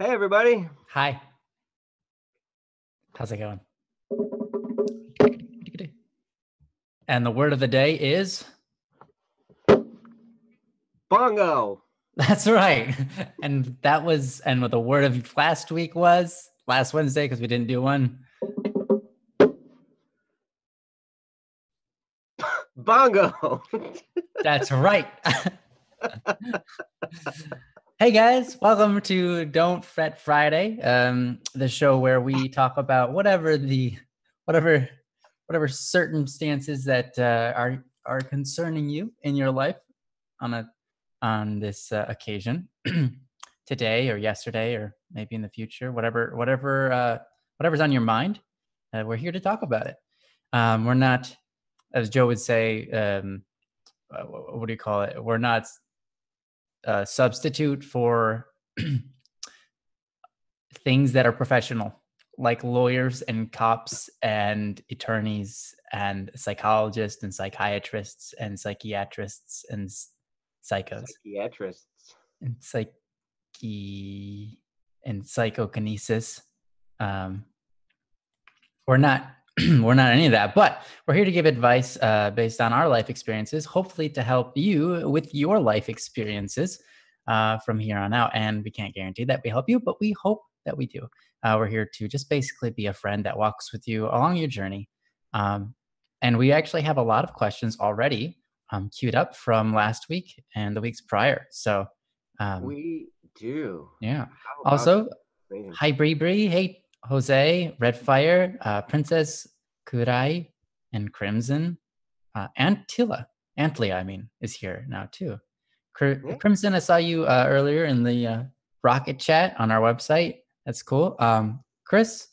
Hey, everybody. Hi. How's it going? And the word of the day is? Bongo. That's right. And what the word of last week was, last Wednesday, because we didn't do one. Bongo. That's right. Hey guys, welcome to Don't Fret Friday, the show where we talk about whatever circumstances that are concerning you in your life on this occasion, today or yesterday or maybe in the future, whatever's on your mind. We're here to talk about it. We're not, as Joe would say, what do you call it? We're not a substitute for things that are professional, like lawyers and cops and attorneys and psychologists and psychiatrists and psychiatrists and psychos Psychiatrists. and and psychokinesis. We're not we're not any of that, but we're here to give advice based on our life experiences, hopefully to help you with your life experiences from here on out. And we can't guarantee that we help you, but we hope that we do. We're here to just basically be a friend that walks with you along your journey. And we actually have a lot of questions already queued up from last week and the weeks prior. So we do. Yeah. Also, hi Bree Bree. Hey Jose, Redfire, Princess Kurai, and Crimson. Antlia, I mean, is here now too. Crimson, I saw you earlier in the Rocket chat on our website. That's cool. Chris,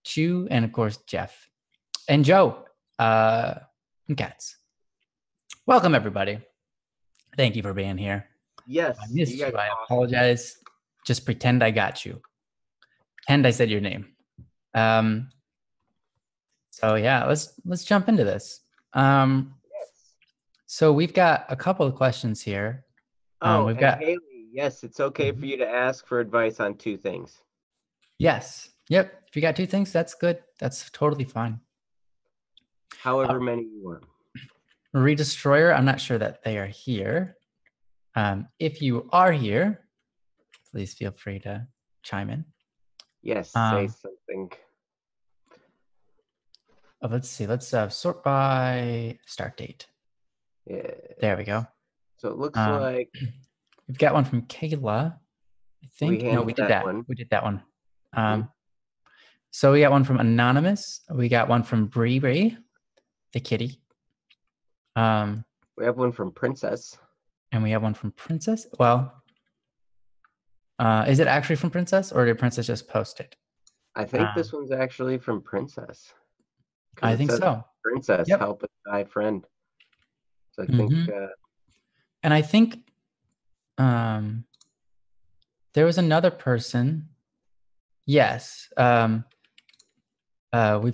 Chu, and of course Jeff, and Joe, and Cats. Welcome everybody. Thank you for being here. Yes. I missed you. I apologize. Just pretend I got you. Pretend I said your name. So yeah, let's jump into this. Yes. So we've got a couple of questions here. We've got Haley. Yes, it's okay for you to ask for advice on two things. Yes. Yep. If you got two things, that's good. That's totally fine. However many you want. Marie Destroyer, I'm not sure that they are here. If you are here, please feel free to chime in. Yes, say something. Let's see. Let's sort by start date. Yeah. There we go. So it looks like we've got one from Kayla. I think we did that one. We did that one. So we got one from Anonymous. We got one from Bree Bree, the kitty. We have one from Princess. And we have one from Princess. Well, is it actually from Princess, or did Princess just post it? I think this one's actually from Princess. I think so. Princess, help a shy friend. So I think. And I think there was another person. Yes. We've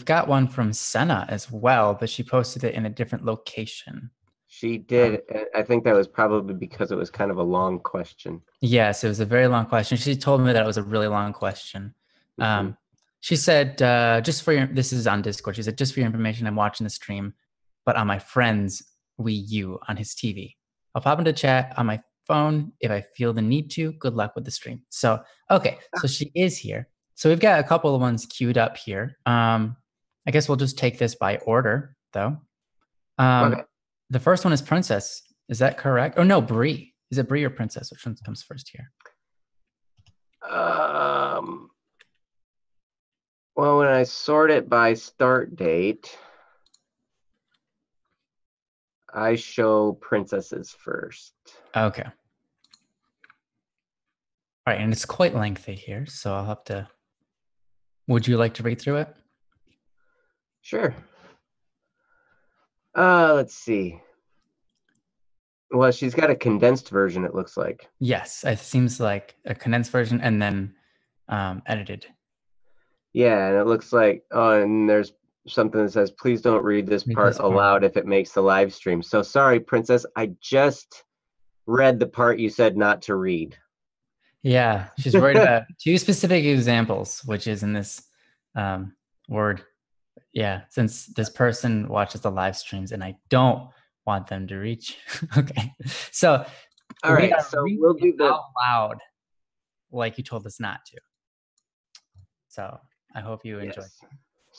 got one from Senna as well, but she posted it in a different location. She did. I think that was probably because it was kind of a long question. Yes, it was a very long question. She told me that it was a really long question. She said, this is on Discord. She said, just for your information, I'm watching the stream, but on my friend's Wii U on his TV. I'll pop into chat on my phone if I feel the need to. Good luck with the stream. So, okay. So she is here. So we've got a couple of ones queued up here. I guess we'll just take this by order, though. Okay. The first one is Princess. Is that correct? Oh, no, Bree. Is it Bree or Princess? Which one comes first here? Well, when I sort it by start date, I show Princesses first. Okay. All right, and it's quite lengthy here, so I'll have to... Would you like to read through it? Sure. Let's see. Well, she's got a condensed version, it looks like. Yes, it seems like a condensed version and then edited. Yeah, and it looks like, and there's something that says, please don't read this part aloud if it makes the live stream. So sorry, Princess, I just read the part you said not to read. Yeah, she's worried about two specific examples, which is in this word. Yeah, since this person watches the live streams and I don't want them to reach. Okay, so All we right, are so reading we'll do the out loud like you told us not to. So I hope you enjoy. yes.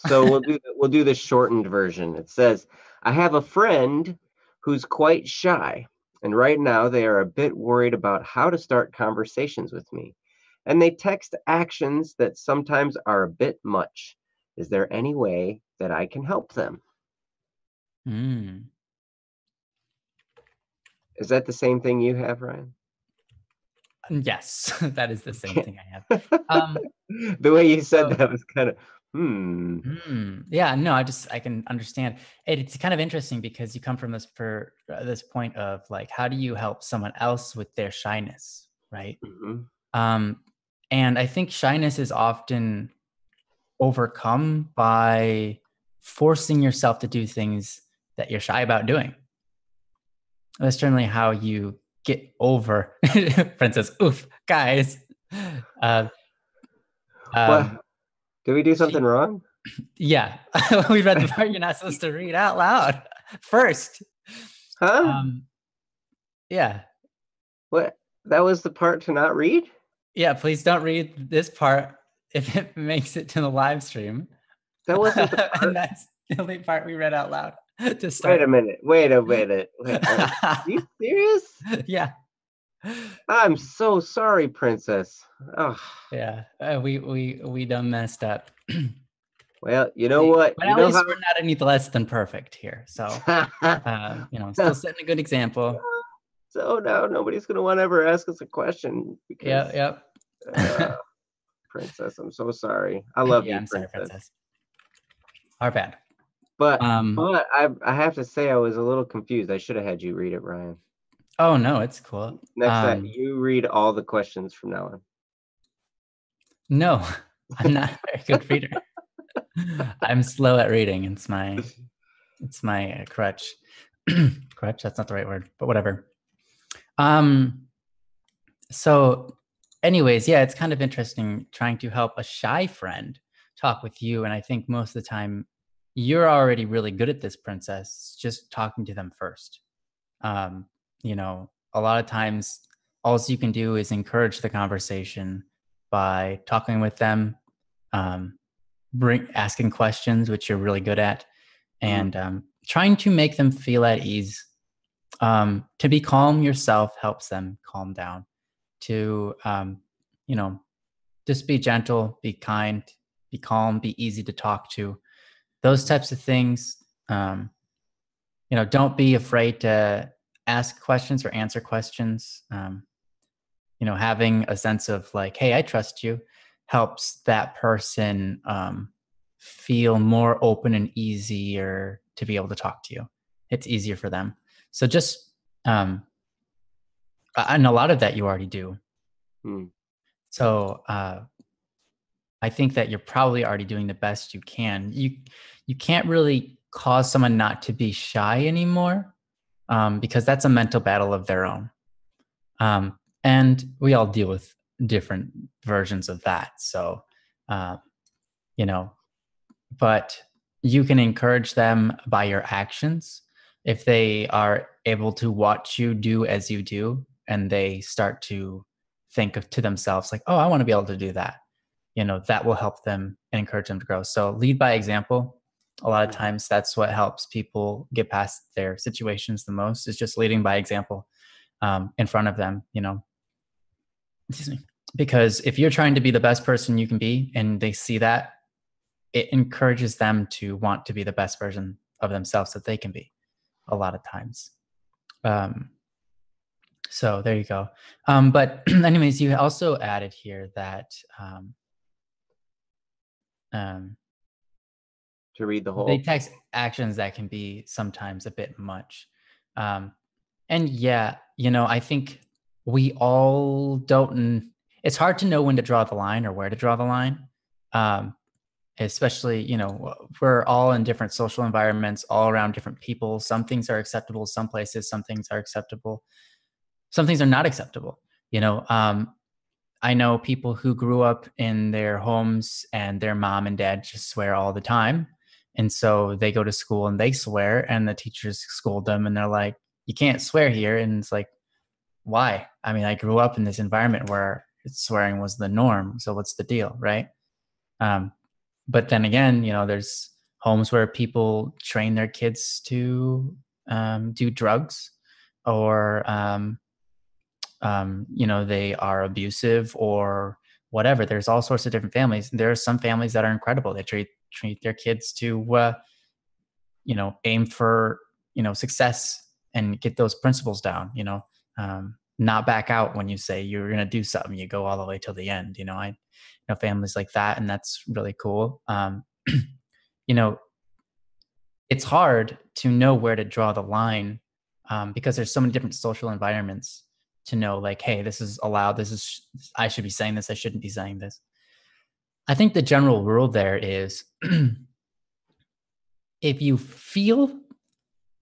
So we'll do the shortened version. It says, I have a friend who's quite shy, and right now they are a bit worried about how to start conversations with me. And they text actions that sometimes are a bit much. Is there any way that I can help them? Mm. Is that the same thing you have, Ryan? Yes, that is the same thing I have. The way you said So, that was kind of, yeah, no, I can understand. It's kind of interesting because you come from this point of like, how do you help someone else with their shyness, right? Mhm. Um, and I think shyness is often overcome by forcing yourself to do things that you're shy about doing. That's generally how you get over Princess. Oof, guys. Uh, um, What? Did we do something she, wrong? yeah, we read the part you're not supposed to read out loud first. Huh? Yeah, What? That was the part to not read? yeah. Please don't read this part if it makes it to the live stream. That wasn't the And part. that's the only part we read out loud to Wait start. a minute. Wait a minute. Are you serious? Yeah, I'm so sorry, Princess. Oh, yeah. We done messed up. well, you know what? But You at know least we're not any less than perfect here. So, how. still setting a good example. So now nobody's gonna want to ever ask us a question because, Yeah, uh, yep. Princess, I'm so sorry. I love Yeah, you, I'm sorry, Princess. Princess. Our bad. But Um. I have to say I was a little confused. I should have had you read it, Ryan. Oh no, it's cool. Next time you read all the questions from now on. No, I'm not a very good reader. I'm slow at reading. It's my crutch. Crutch. That's not the right word, but whatever. Um. So, anyways, yeah, it's kind of interesting trying to help a shy friend talk with you, and I think most of the time you're already really good at this, Princess. Just talking to them first. Um, a lot of times, all you can do is encourage the conversation by talking with them, um, asking questions, which you're really good at, Mm, and trying to make them feel at ease. To be calm yourself helps them calm down. To you know, just be gentle, be kind, be calm, be easy to talk to. Those types of things. Don't be afraid to ask questions or answer questions. Having a sense of like, hey, I trust you, helps that person feel more open and easier to be able to talk to you. It's easier for them. So just, and a lot of that you already do. mm, So I think that you're probably already doing the best you can. You can't really cause someone not to be shy anymore, because that's a mental battle of their own. And we all deal with different versions of that. So, uh, you know, but you can encourage them by your actions. If they are able to watch you do as you do, and they start to think to themselves, like, oh, I want to be able to do that, that will help them and encourage them to grow. So, lead by example. A lot of mhm. times, that's what helps people get past their situations the most, is just leading by example in front of them, excuse me. Because if you're trying to be the best person you can be and they see that, it encourages them to want to be the best version of themselves that they can be a lot of times. Um, so there you go. But anyways, you also added here that um, To read the they whole. text actions that can be sometimes a bit much. Um, and yeah, I think we all don't, it's hard to know when to draw the line or where to draw the line. Um, Especially, we're all in different social environments, all around different people. Some things are acceptable some places, some things are acceptable, some things are not acceptable. you know um I know people who grew up in their homes and their mom and dad just swear all the time. And so they go to school and they swear, and the teachers scold them and they're like, you can't swear here. And it's like, why? I mean, I grew up in this environment where swearing was the norm. So what's the deal, right? But then again, there's homes where people train their kids to do drugs, or they are abusive or whatever. There's all sorts of different families. There are some families that are incredible. They treat their kids to aim for success and get those principles down. Not back out when you say you're going to do something. You go all the way till the end. I know families like that, and that's really cool. It's hard to know where to draw the line, because there's so many different social environments to know, like, hey, this is allowed. I should be saying this. I shouldn't be saying this. I think the general rule there is if you feel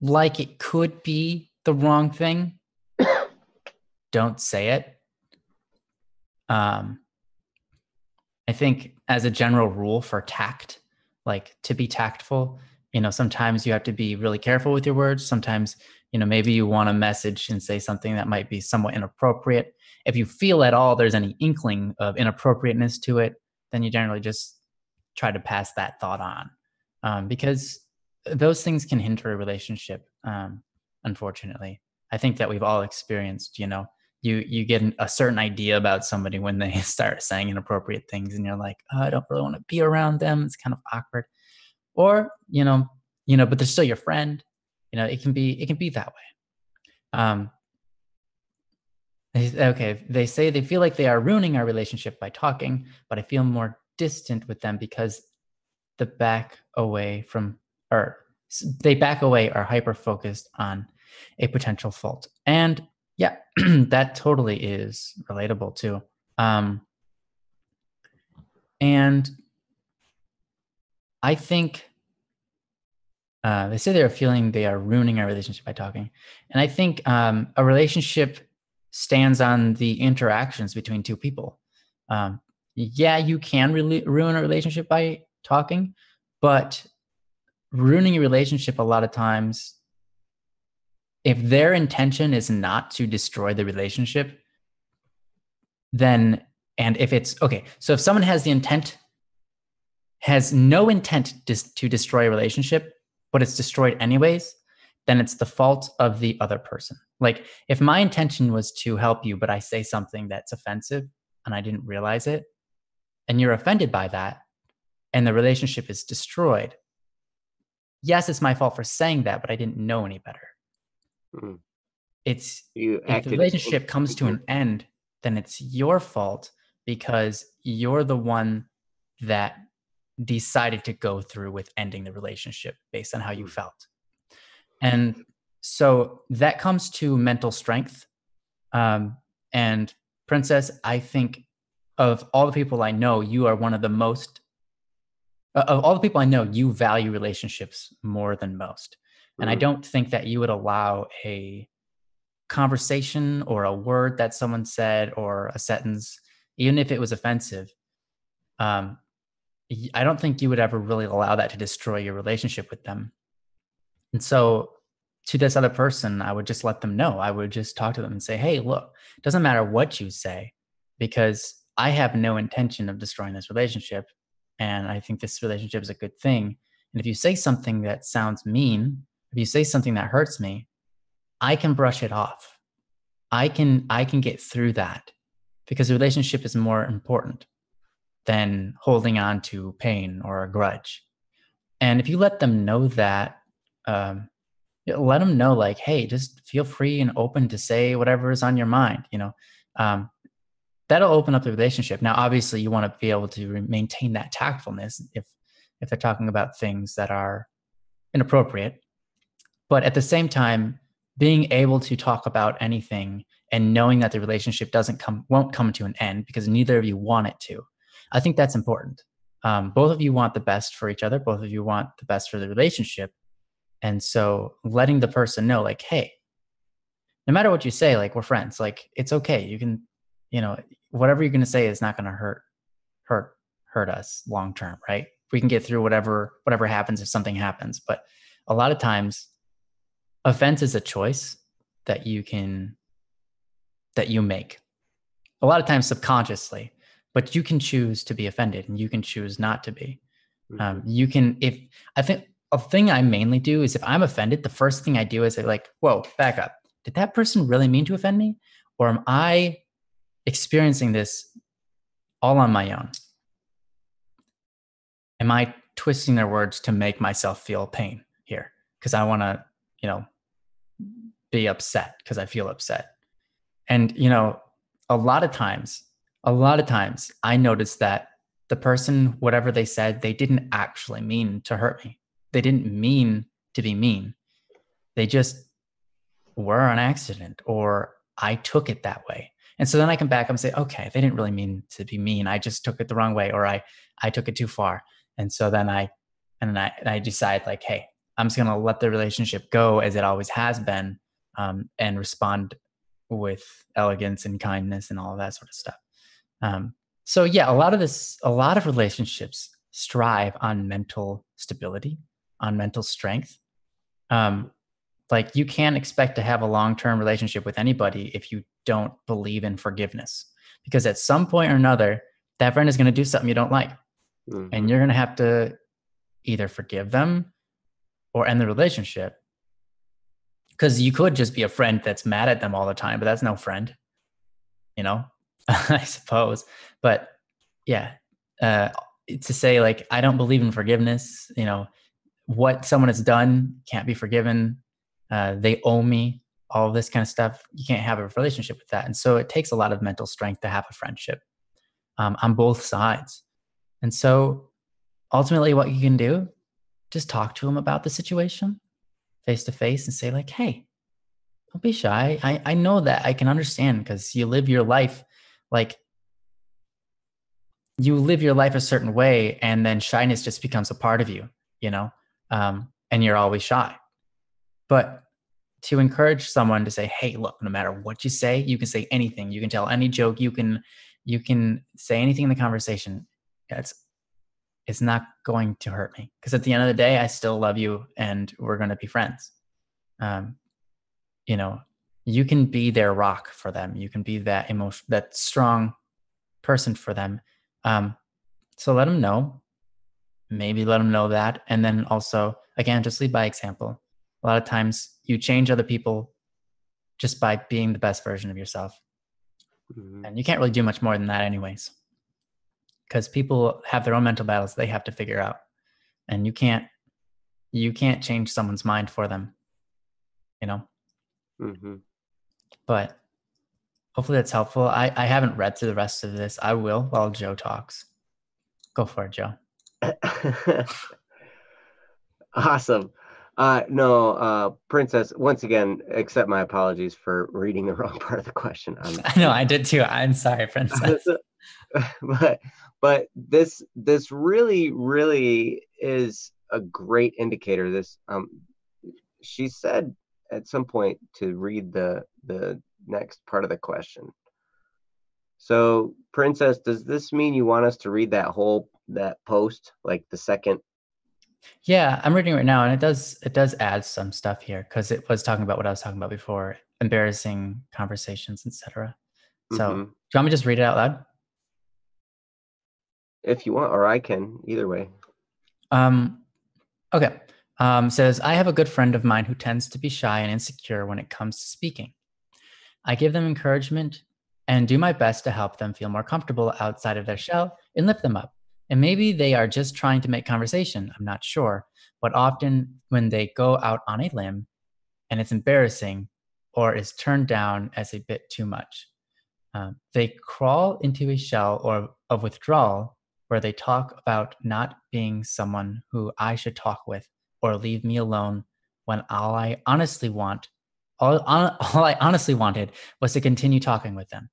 like it could be the wrong thing, don't say it. I think as a general rule for tact, like to be tactful, sometimes you have to be really careful with your words. Sometimes, maybe you want a message and say something that might be somewhat inappropriate. If you feel at all there's any inkling of inappropriateness to it, then you generally just try to pass that thought on, because those things can hinder a relationship. Unfortunately, I think that we've all experienced, you get a certain idea about somebody when they start saying inappropriate things, and you're like, oh, I don't really want to be around them. It's kind of awkward. Or, but they're still your friend. It can be that way. They say they feel like they are ruining our relationship by talking, but I feel more distant with them because they back away are hyper focused on a potential fault. And yeah, that totally is relatable too. And I think they say they're feeling they are ruining our relationship by talking. And I think a relationship stands on the interactions between two people. You can really ruin a relationship by talking, but ruining a relationship a lot of times, if their intention is not to destroy the relationship, then, and if it's okay, so if someone has no intent to destroy a relationship, but it's destroyed anyways, then it's the fault of the other person. Like, if my intention was to help you, but I say something that's offensive and I didn't realize it, and you're offended by that, and the relationship is destroyed, yes, it's my fault for saying that, but I didn't know any better. If the relationship comes to an end, then it's your fault because you're the one that decided to go through with ending the relationship based on how you felt. And so that comes to mental strength. And Princess, I think of all the people I know, you are one of the most, of all the people I know, you value relationships more than most. And I don't think that you would allow a conversation or a word that someone said or a sentence, even if it was offensive, I don't think you would ever really allow that to destroy your relationship with them. And so to this other person, I would just let them know. I would just talk to them and say, hey, look, it doesn't matter what you say, because I have no intention of destroying this relationship. And I think this relationship is a good thing. And if you say something that sounds mean, if you say something that hurts me, I can brush it off. I can get through that, because the relationship is more important than holding on to pain or a grudge. And if you let them know that, let them know, like, hey, just feel free and open to say whatever is on your mind. That'll open up the relationship. Now, obviously, you want to be able to maintain that tactfulness if they're talking about things that are inappropriate. But at the same time, being able to talk about anything and knowing that the relationship won't come to an end because neither of you want it to. I think that's important. Both of you want the best for each other. Both of you want the best for the relationship. And so letting the person know, like, hey, no matter what you say, like, we're friends, like, it's okay. You can, whatever you're going to say is not going to hurt us long term, right? We can get through whatever happens if something happens. But a lot of times, offense is a choice that you make. A lot of times subconsciously, but you can choose to be offended and you can choose not to be. You can, if I think a thing I mainly do is if I'm offended, the first thing I do is like, whoa, back up. Did that person really mean to offend me? Or am I experiencing this all on my own? Am I twisting their words to make myself feel pain here? Because I want to, be upset because I feel upset. And, a lot of times I noticed that the person, whatever they said, they didn't actually mean to hurt me. They didn't mean to be mean. They just were an accident, or I took it that way. And so then I can back up and say, okay, they didn't really mean to be mean. I just took it the wrong way, or I took it too far. And so then I decide like, hey, I'm just going to let the relationship go as it always has been, and respond with elegance and kindness and all of that sort of stuff. So yeah, a lot of relationships strive on mental stability, on mental strength. Like you can't expect to have a long-term relationship with anybody if you don't believe in forgiveness, because at some point or another, that friend is going to do something you don't like. And you're going to have to either forgive them or end the relationship. Because you could just be a friend that's mad at them all the time, but that's no friend, I suppose. But yeah, to say like, I don't believe in forgiveness, what someone has done can't be forgiven. They owe me, all of this kind of stuff. You can't have a relationship with that. And so it takes a lot of mental strength to have a friendship on both sides. And so ultimately what you can do, just talk to them about the situation face to face and say like, hey, don't be shy. I know that. I can understand, because you live your life a certain way, and then shyness just becomes a part of you, and you're always shy. But to encourage someone to say, hey, look, no matter what you say, you can say anything. You can tell any joke. You can say anything in the conversation. It's not going to hurt me, because at the end of the day, I still love you and we're going to be friends. You can be their rock for them. You can be that that strong person for them. So let them know, maybe let them know that. And then also, again, just lead by example. A lot of times you change other people just by being the best version of yourself. And you can't really do much more than that anyways, because people have their own mental battles they have to figure out. And you can't change someone's mind for them, But hopefully that's helpful. I haven't read through the rest of this. I will while Joe talks. Go for it, Joe. Awesome. No, Princess, once again, accept my apologies for reading the wrong part of the question. I know, I did too. I'm sorry, Princess. but this really, really is a great indicator. This she said at some point to read the next part of the question. So, Princess, does this mean you want us to read that post, like the second? Yeah, I'm reading it right now, and it does add some stuff here, because it was talking about what I was talking about before, embarrassing conversations, etc. So, do you want me to just read it out loud? If you want, or I can, either way. Okay. Says, I have a good friend of mine who tends to be shy and insecure when it comes to speaking. I give them encouragement and do my best to help them feel more comfortable outside of their shell and lift them up. And maybe they are just trying to make conversation, I'm not sure. But often when they go out on a limb and it's embarrassing or is turned down as a bit too much, they crawl into a shell of withdrawal where they talk about not being someone who I should talk with, or leave me alone, when all I honestly wanted was to continue talking with them.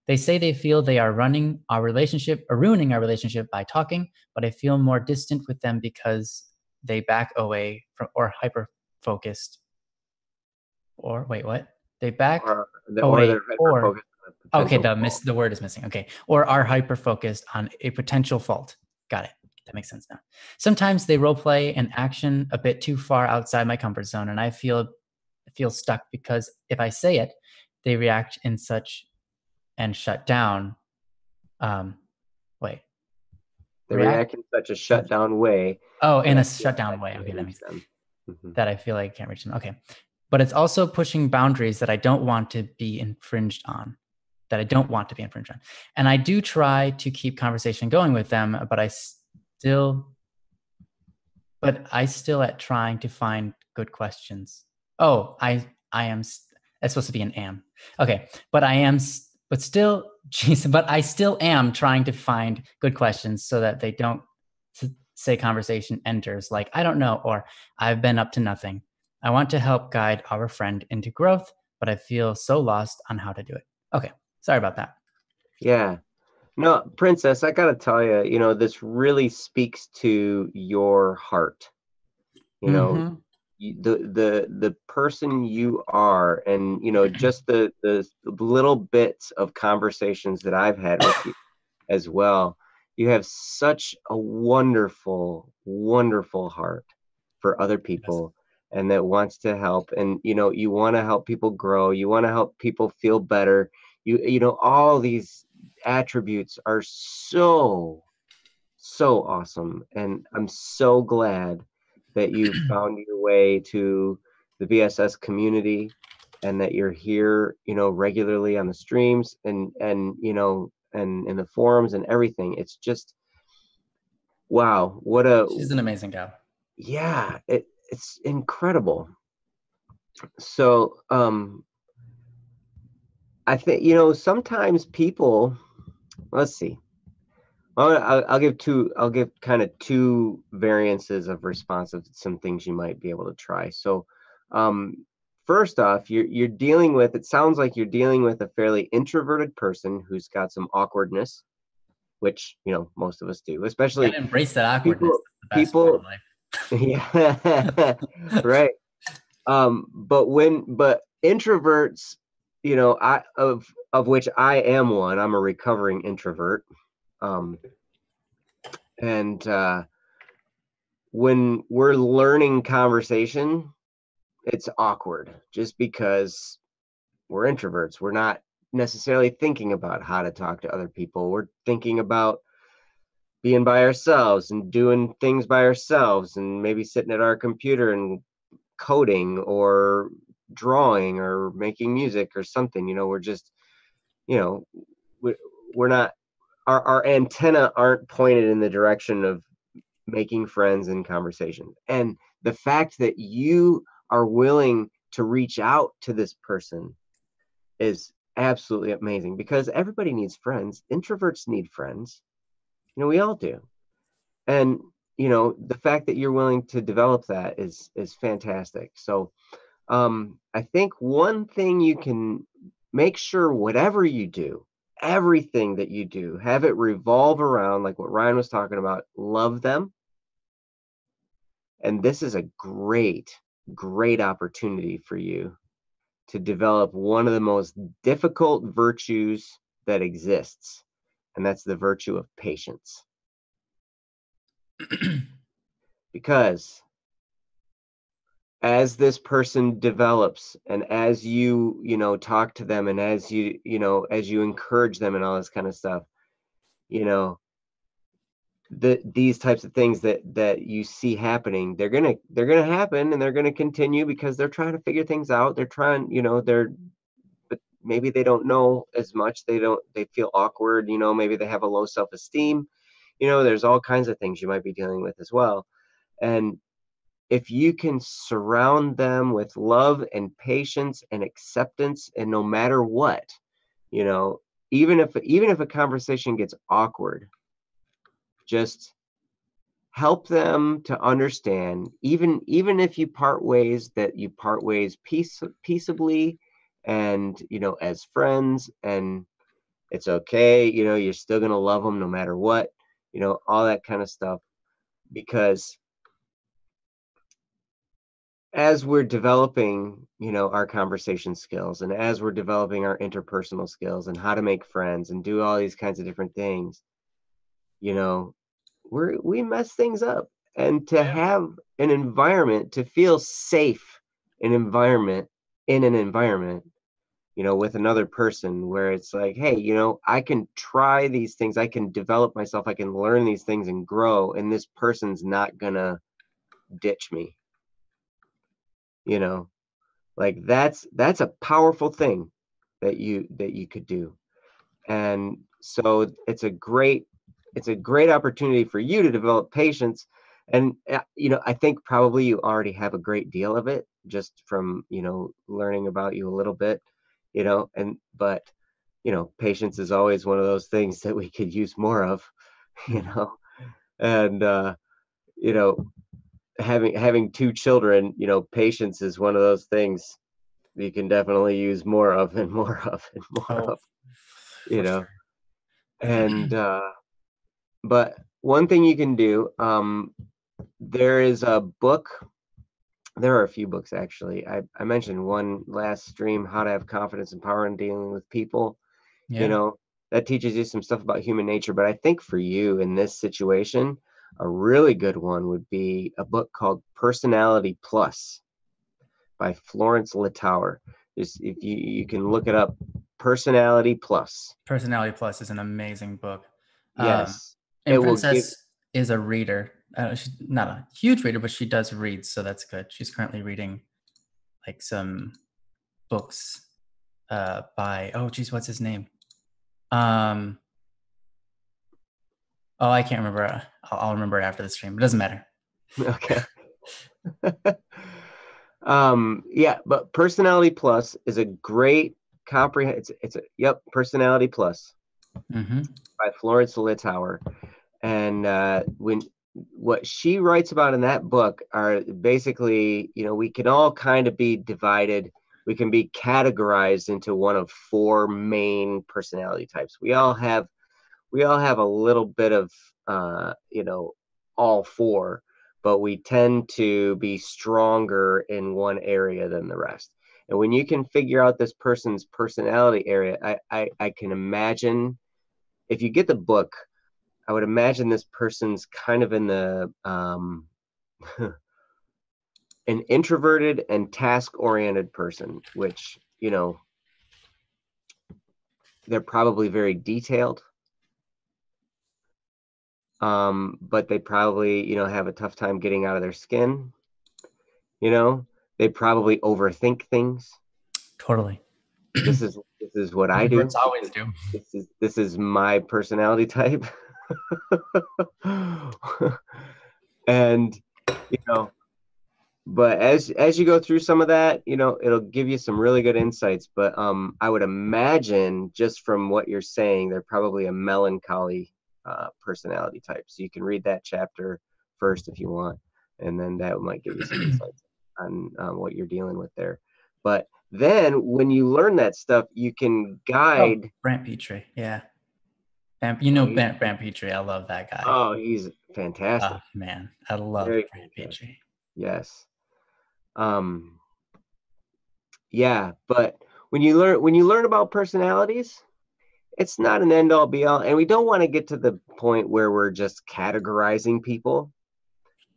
They say they feel they are ruining our relationship by talking, but I feel more distant with them because they back away from, or hyper focused. Or wait, what? They back away, or Okay, potential fault. the word is missing. Okay. Or are hyper focused on a potential fault. Got it. That makes sense now. Sometimes they role play an action a bit too far outside my comfort zone, and I feel stuck because if I say it, they react in such and shut down. Um, wait, They react react in such a such. shutdown way Oh, that in I a feel like I shutdown way. can't Okay, that reach makes them. Mhm. that I feel like I can't reach them. Okay, but it's also pushing boundaries that I don't want to be infringed on. That I don't want to be infringed on, and I do try to keep conversation going with them, but I still at trying to find good questions. Oh, I am. That's supposed to be an am. Okay, but I am. But still, geez, but I still am trying to find good questions so that they don't say conversation enters like I don't know or I've been up to nothing. I want to help guide our friend into growth, but I feel so lost on how to do it. Okay, sorry about that. Yeah. No, Princess, I gotta tell you, this really speaks to your heart. You know, Mm-hmm. the person you are, and just the little bits of conversations that I've had with you as well. You have such a wonderful, wonderful heart for other Yes. people and that wants to help. And you want to help people grow. You want to help people feel better. All these attributes are so, so awesome. And I'm so glad that you found your way to the VSS community and that you're here, regularly on the streams and in the forums and everything. It's just, wow, what a, She's an amazing gal. yeah, it's incredible. So, I think, sometimes people, let's see. I'll give kind of two variances of response of some things you might be able to try. So, um, first off, you're dealing with. It sounds like you're dealing with a fairly introverted person who's got some awkwardness, which most of us do, Gotta especially embrace that awkwardness. people. That's the best part of People, life. yeah, right. But introverts, I of which I am one. I'm a recovering introvert. Um, and when we're learning conversation, it's awkward just because we're introverts. We're not necessarily thinking about how to talk to other people. We're thinking about being by ourselves and doing things by ourselves and maybe sitting at our computer and coding or drawing or making music or something. We're just, you know, we, we're not, our antenna aren't pointed in the direction of making friends and conversation. And the fact that you are willing to reach out to this person is absolutely amazing because everybody needs friends. Introverts need friends. We all do. And the fact that you're willing to develop that is fantastic. So I think one thing you can make sure whatever you do, everything that you do, have it revolve around like what Ryan was talking about, love them. And this is a great, great opportunity for you to develop one of the most difficult virtues that exists, and that's the virtue of patience. Because as this person develops and as talk to them and as you encourage them and all this kind of stuff, you know, these types of things that you see happening, they're gonna happen and they're gonna continue because they're trying to figure things out. They're trying, but maybe they don't know as much. They feel awkward, maybe they have a low self-esteem. There's all kinds of things you might be dealing with as well. And if you can surround them with love and patience and acceptance, and no matter what, you know, even if a conversation gets awkward, just help them to understand, even if you part ways, that you part ways peaceably and as friends, and it's okay, you're still going to love them no matter what, all that kind of stuff, because as we're developing, our conversation skills, and as we're developing our interpersonal skills and how to make friends and do all these kinds of different things, you know, we mess things up. And to Yeah. have an environment, to feel safe, an environment in an environment, with another person where it's like, hey, I can try these things, I can develop myself, I can learn these things and grow, and this person's not gonna ditch me, you know. Like that's a powerful thing that you could do. And so it's a great opportunity for you to develop patience. And I think probably you already have a great deal of it just from learning about you a little bit, and but patience is always one of those things that we could use more of, you Mhm. know. And you know having two children, patience is one of those things you can definitely use more of and more of and more Oh, of, you for know. sure. And but one thing you can do, there is a book. There are a few books actually. I mentioned one last stream, How to Have Confidence and Power in Dealing with People. You Yeah. know, that teaches you some stuff about human nature. But I think for you in this situation, a really good one would be a book called Personality Plus by Florence Littauer. Just if you can look it up, Personality Plus. Personality Plus is an amazing book. Um, Yes, it and will give. Princess is a reader. She's not a huge reader, but she does read, so that's good. She's currently reading like some books by geez, what's his name? Um, I can't remember. I'll remember it after the stream. It doesn't matter. Okay. Yeah, but Personality Plus is a great comprehensive. It's a yep, Personality Plus Mm-hmm. by Florence Littauer. And when what she writes about in that book are basically, we can all kind of be divided. We can be categorized into one of four main personality types. We all have a little bit of all four, but we tend to be stronger in one area than the rest. And when you can figure out this person's personality area, I can imagine, if you get the book, I would imagine this person's kind of in the an introverted and task oriented person, which they're probably very detailed, but they probably have a tough time getting out of their skin. They probably overthink things. Totally. This is what I Introverts do. always do. This is my personality type. And you know but as you go through some of that, it'll give you some really good insights. But I would imagine, just from what you're saying, they're probably a melancholy personality type. So you can read that chapter first if you want, and then that might give you some insights on what you're dealing with there. But then when you learn that stuff, you can Oh, guide. Brant Petrie. Yeah. Oh, he's, Brant Petrie. I love that guy. oh, he's Oh, fantastic. man. I love Very Brant fantastic. Petrie. Yes. Um, yeah, but when you learn about personalities, it's not an end all be all, and we don't want to get to the point where we're just categorizing people,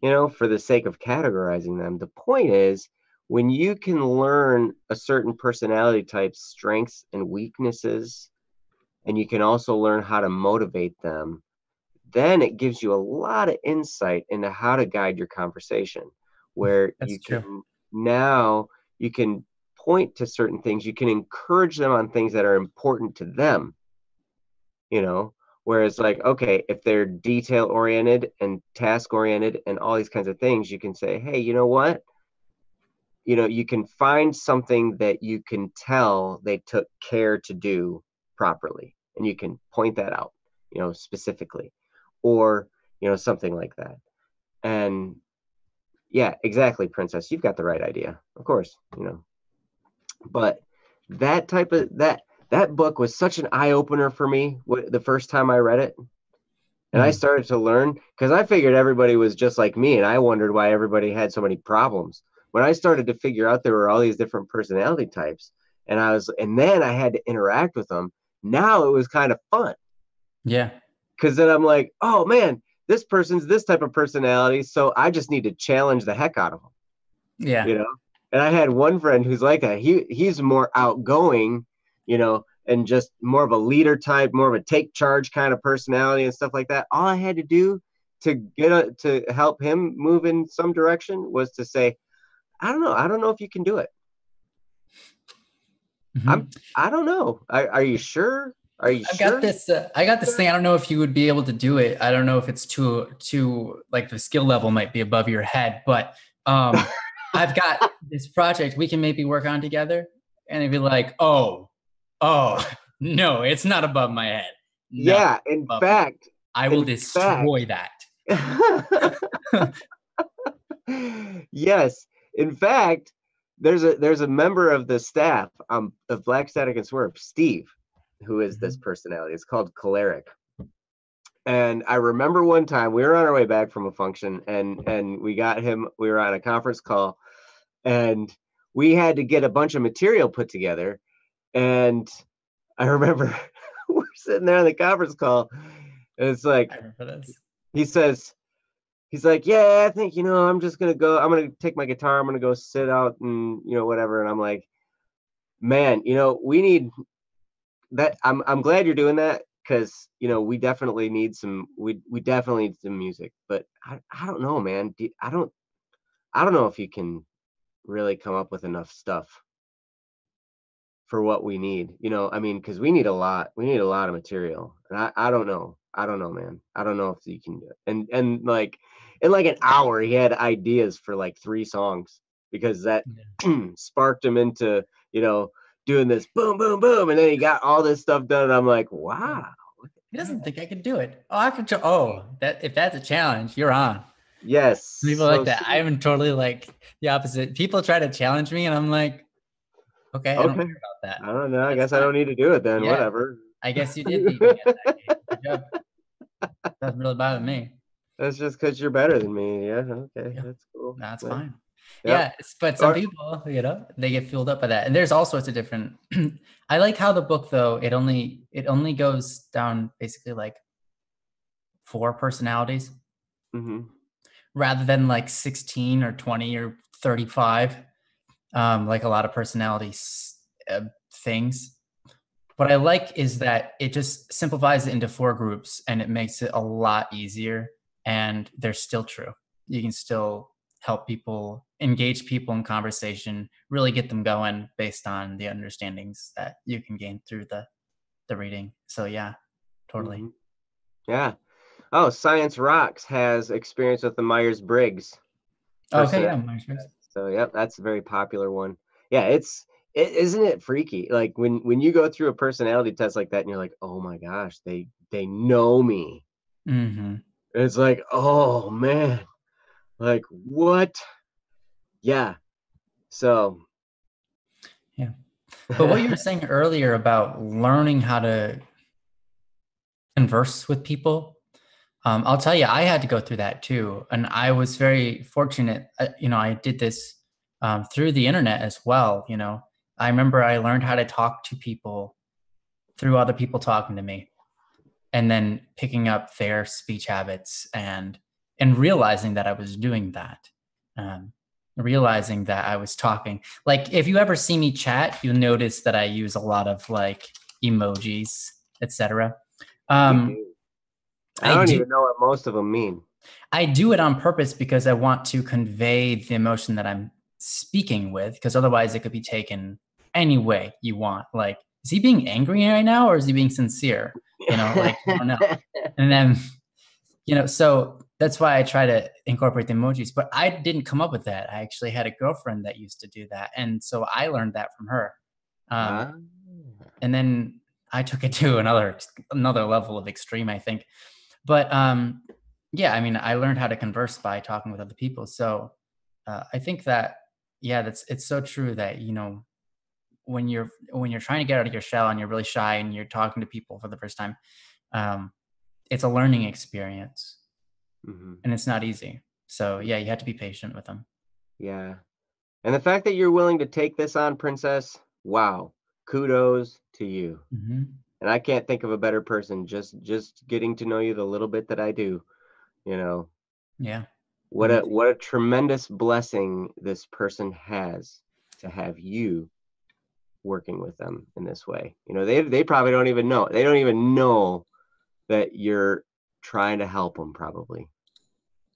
for the sake of categorizing them. The point is, when you can learn a certain personality type's strengths and weaknesses, and you can also learn how to motivate them, then it gives you a lot of insight into how to guide your conversation, where That's true. now you can point to certain things, you can encourage them on things that are important to them, you know whereas, like, okay, if they're detail oriented and task oriented and all these kinds of things, you can say, hey, you know what, you can find something that you can tell they took care to do properly, and you can point that out, specifically, or something like that. And yeah, exactly, Princess, you've got the right idea, of course. But that book was such an eye-opener for me the first time I read it. And I Mm. started to learn, because I figured everybody was just like me, and I wondered why everybody had so many problems. when I started to figure out there were all these different personality types, and then I had to interact with them. Now it was kind of fun. Yeah. Because then I'm like, oh man, this person's this type of personality, so I just need to challenge the heck out of them, Yeah. you know. And I had one friend who's like that. He's more outgoing, and just more of a leader type, more of a take charge kind of personality and stuff like that. All I had to do to help him move in some direction was to say, I don't know if you can do it. Mm-hmm. I don't know. Are you sure? Are you I've got sure? this. I got this thing. I don't know if you would be able to do it. I don't know if it's too like the skill level might be above your head. But I've got this project we can maybe work on together. And it'd be like, oh, no, it's not above my head. No, Yeah. I will destroy that. Yes. In fact, there's a member of the staff of Black Static and Swerve, Steve, who is this personality. It's called Choleric. And I remember one time we were on our way back from a function, and we were on a conference call, and we had to get a bunch of material put together. And I remember we're sitting there on the conference call, and it's like, he's like, yeah, I think, I'm just going to go, I'm going to take my guitar, I'm going to go sit out and, whatever. And I'm like, man, we need that. I'm glad you're doing that, because, we definitely need we definitely need some music, but I don't know, man. I don't know if you can really come up with enough stuff for what we need, I mean, because we need a lot of material, and I don't know, man. I don't know if you can do it. And like in like an hour he had ideas for like 3 songs, because that sparked him into doing this boom boom boom, and then he got all this stuff done, and I'm like, wow, he doesn't think I could do it. If that's a challenge, you're on. Yes, People like that. I'm totally like the opposite. People try to challenge me, and I'm like, okay, I don't care about that. I don't know. I guess I don't need to do it then. Yeah. Whatever. I guess you did need to get that game. Good job. Doesn't really bother me. That's just because you're better than me. Yeah. Okay. Yeah. That's cool. That's fine. Yep. Yeah. But some people, they get filled up by that. And there's all sorts of different. I like how the book, though, it only goes down basically like 4 personalities, rather than like 16 or 20 or 35. Like a lot of personalities things. What I like is that it just simplifies it into 4 groups, and it makes it a lot easier, and they're still true. You can still help people, engage people in conversation, really get them going based on the understandings that you can gain through the reading. So yeah, totally. Yeah. Oh, Science Rocks has experience with the Myers-Briggs. Okay, yeah, Myers-Briggs. So yep, that's a very popular one. Yeah, isn't it freaky? Like when you go through a personality test like that, and you're like, oh my gosh, they know me. It's like, oh man, like what? Yeah. So. Yeah. But what you were saying earlier about learning how to converse with people, I'll tell you, I had to go through that too. And I was very fortunate. I did this through the internet as well. I remember I learned how to talk to people through other people talking to me, and then picking up their speech habits and realizing that I was doing that. Realizing that I was talking. Like, if you ever see me chat, you'll notice that I use a lot of like emojis, etc. I don't even know what most of them mean. I do it on purpose because I want to convey the emotion that I'm speaking with, because otherwise it could be taken any way you want. Like, is he being angry right now, or is he being sincere? Like, I don't know. And then, so that's why I try to incorporate the emojis. But I didn't come up with that. I actually had a girlfriend that used to do that. And so I learned that from her. And then I took it to another level of extreme, I think. But yeah, I mean, I learned how to converse by talking with other people. So I think that, yeah, it's so true that, when you're trying to get out of your shell and you're really shy and you're talking to people for the first time, it's a learning experience, and it's not easy. So yeah, you have to be patient with them. Yeah. And the fact that you're willing to take this on, Princess, wow, kudos to you. Mm-hmm. And I can't think of a better person. Just getting to know you the little bit that I do, Yeah. what a tremendous blessing this person has to have you working with them in this way. They probably don't even know. They don't even know that you're trying to help them. Probably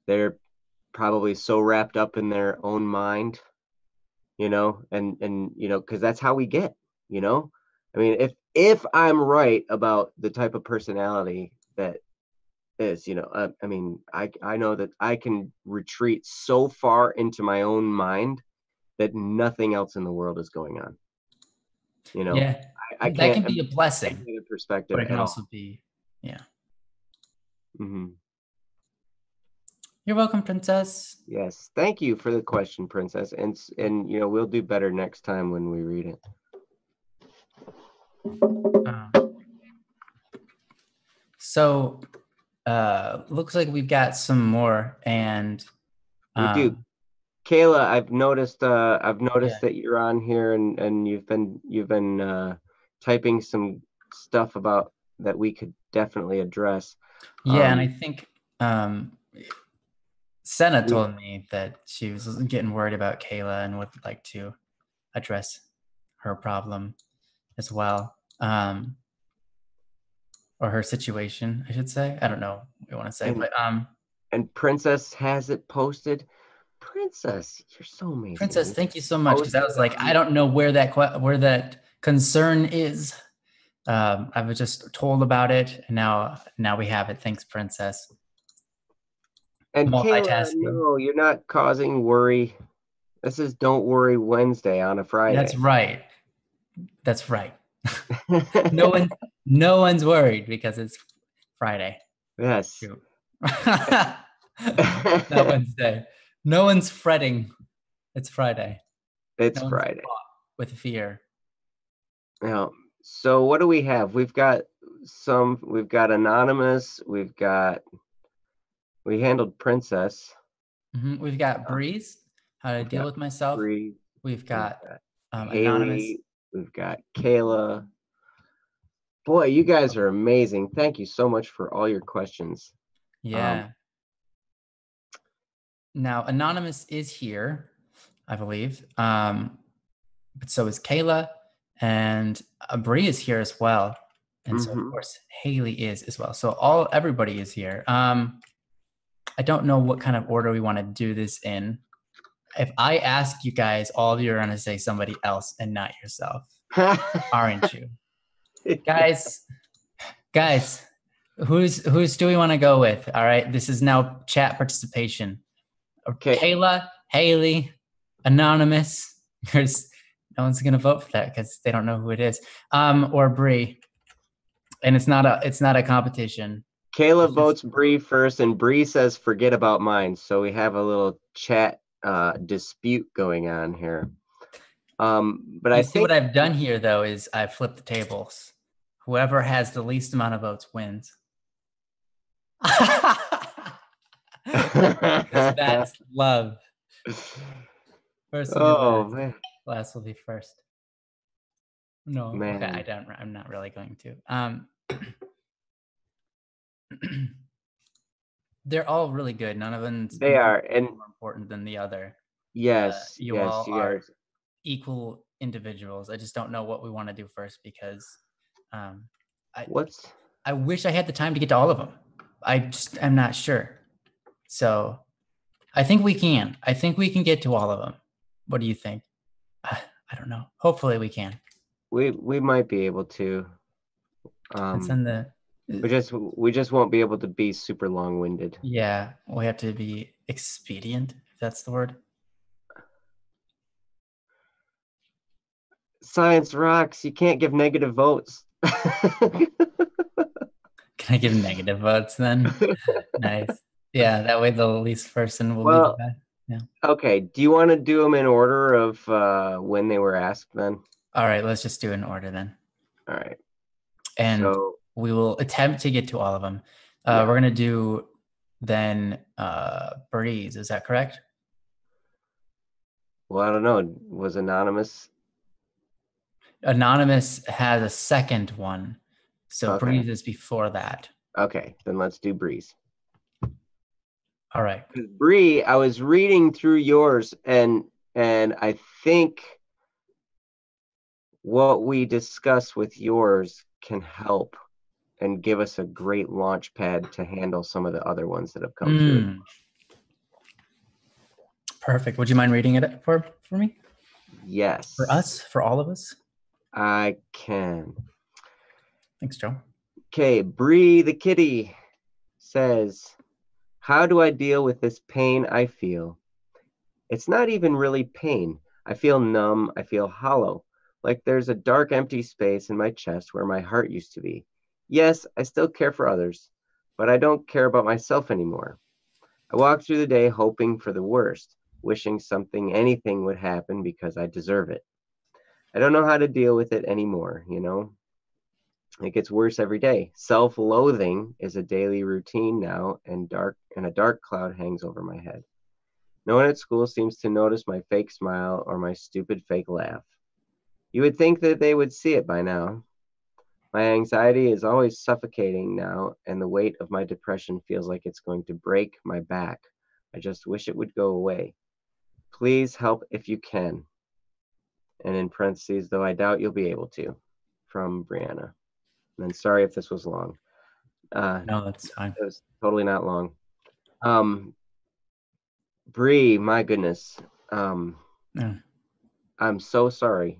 they're probably so wrapped up in their own mind, and because that's how we get. I mean, if I'm right about the type of personality that is, I mean, I know that I can retreat so far into my own mind that nothing else in the world is going on. Yeah. I That can't can be a blessing, the perspective but it can at also all. be, yeah. Mm-hmm. You're welcome, Princess. Yes, thank you for the question, Princess, and we'll do better next time when we read it. So, looks like we've got some more, and We do. Kayla, I've noticed that you're on here, and you've been typing some stuff about that we could definitely address. Yeah, and I think Senna told me that she was getting worried about Kayla and would like to address her problem as well, or her situation, I should say. I don't know what you want to say, but and Princess has it posted. Princess, you're so amazing. Princess, thank you so much, because I was like, I don't know where that concern is. I was just told about it, and now we have it. Thanks, Princess. And Kayla, no, you're not causing worry. This is Don't Worry Wednesday on a Friday. That's right. That's right. No one's worried because it's Friday. Yes. Not Wednesday. No one's fretting. It's Friday. It's Friday. With fear. Now, so what do we have? We've got Anonymous. We handled Princess. Mm-hmm. We've got Breeze, how to deal with myself. Breeze. We've got Haley. Anonymous. We've got Kayla. Boy, you guys are amazing. Thank you so much for all your questions. Yeah. Now, Anonymous is here, I believe. But so is Kayla, and Bree is here as well. And so, of course, Haley is as well. So everybody is here. I don't know what kind of order we want to do this in. If I ask you guys, all of you are going to say somebody else and not yourself, aren't you? Guys, who's do we want to go with? All right, this is now chat participation. Okay. Kayla, Haley, Anonymous. No one's going to vote for that because they don't know who it is. Or Bree. And it's not a competition. Kayla votes Bree first, and Bree says, "Forget about mine." So we have a little chat dispute going on here. But I think what I've done here though is I've flipped the tables. Whoever has the least amount of votes wins. That's love. First will be last. Last will be first. No, man. Okay, I'm not really going to. They're all really good. None of them are more important than the other. Yes, you are equal individuals. I just don't know what we want to do first because I wish I had the time to get to all of them. I'm not sure. So I think we can. I think we can get to all of them. What do you think? I don't know. Hopefully we can. We might be able to. We just won't be able to be super long-winded. Yeah, we have to be expedient, if that's the word. Science rocks. You can't give negative votes. Can I give negative votes then? Nice. Yeah, that way the least person will be the best. Yeah. Okay. Do you want to do them in order of when they were asked then? All right, let's just do it in order then. All right. And we will attempt to get to all of them. We're going to do then Breeze. Is that correct? Well, I don't know. Was Anonymous? Anonymous has a second one. So Okay. Breeze is before that. Okay, then let's do Breeze. All right. Because Bree, I was reading through yours, and I think what we discuss with yours can help and give us a great launch pad to handle some of the other ones that have come through. Perfect. Would you mind reading it for me? Yes. For us? For all of us? I can. Thanks, Joe. Okay, Bree the kitty says, how do I deal with this pain I feel? It's not even really pain. I feel numb. I feel hollow, like there's a dark, empty space in my chest where my heart used to be. Yes, I still care for others, but I don't care about myself anymore. I walk through the day hoping for the worst, wishing anything would happen because I deserve it. I don't know how to deal with it anymore, you know? It gets worse every day. Self-loathing is a daily routine now, and a dark cloud hangs over my head. No one at school seems to notice my fake smile or my stupid fake laugh. You would think that they would see it by now. My anxiety is always suffocating now, and the weight of my depression feels like it's going to break my back. I just wish it would go away. Please help if you can. And in parentheses, though I doubt you'll be able to, from Brianna. And sorry if this was long. No, that's fine. It was totally not long. Bree, my goodness. Yeah. I'm so sorry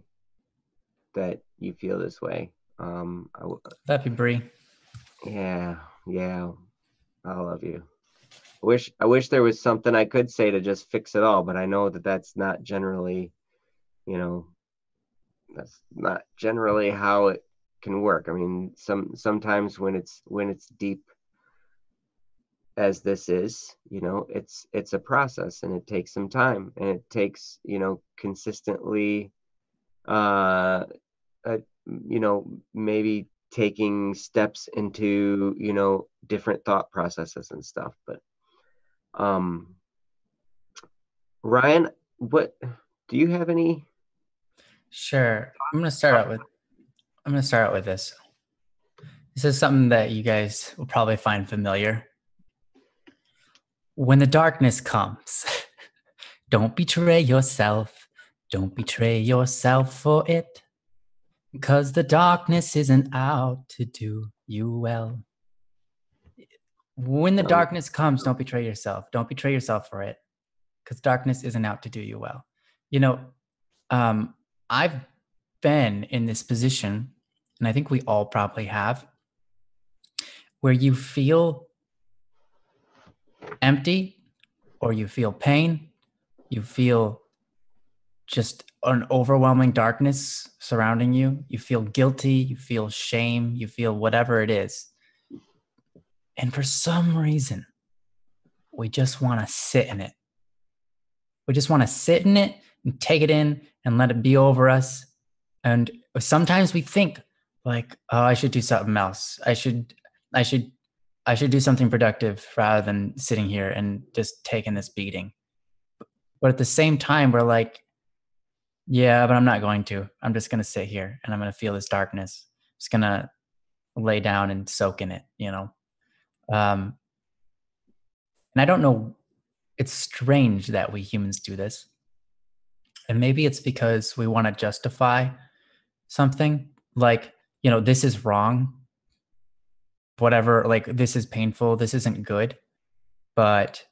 that you feel this way. That'd be Bree. Yeah, I love you. I wish there was something I could say to just fix it all, but I know that that's not generally, that's not generally how it can work. I mean, sometimes when it's deep as this is, it's a process, and it takes some time, and it takes, consistently, maybe taking steps into, different thought processes and stuff. But Ryan, what do you have any? Sure. I'm gonna start out with this. This is something that you guys will probably find familiar. When the darkness comes, don't betray yourself. Don't betray yourself for it. Because the darkness isn't out to do you well. When the darkness comes, don't betray yourself. Don't betray yourself for it. Because darkness isn't out to do you well. I've been in this position, and I think we all probably have, where you feel empty, or you feel pain, you feel just an overwhelming darkness surrounding you. You feel guilty, you feel shame, you feel whatever it is. And for some reason, we just want to sit in it. We just want to sit in it and take it in and let it be over us. And sometimes we think like, oh, I should do something else. I should do something productive rather than sitting here and just taking this beating. But at the same time, we're like, yeah, but I'm not going to. I'm just going to sit here and I'm going to feel this darkness. I'm just going to lay down and soak in it, And I don't know, it's strange that we humans do this. And maybe it's because we want to justify something like, this is wrong. Whatever, like, this is painful. This isn't good. But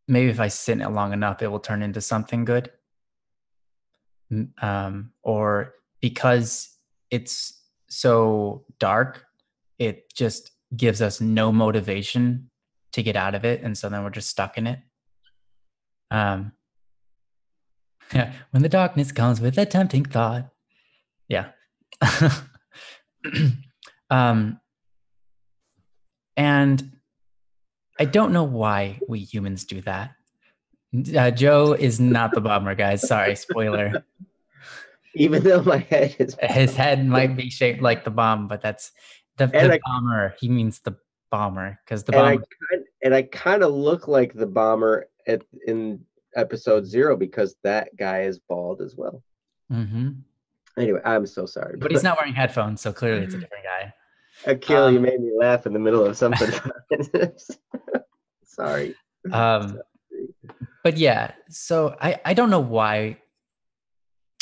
maybe if I sit in it long enough, it will turn into something good. Or because it's so dark, it just gives us no motivation to get out of it. And so then we're just stuck in it. When the darkness comes with a tempting thought. Yeah. And I don't know why we humans do that. Joe is not the bomber, guys. Sorry, spoiler. Even though my head is... His head might be shaped like the bomb, but that's the bomber. He means the bomber because the bomber... And I kind of look like the bomber in episode 0 because that guy is bald as well. Mm-hmm. Anyway, I'm so sorry. But he's not wearing headphones, so clearly it's a different guy. Akil, you made me laugh in the middle of something. Sorry. But yeah, so I don't know why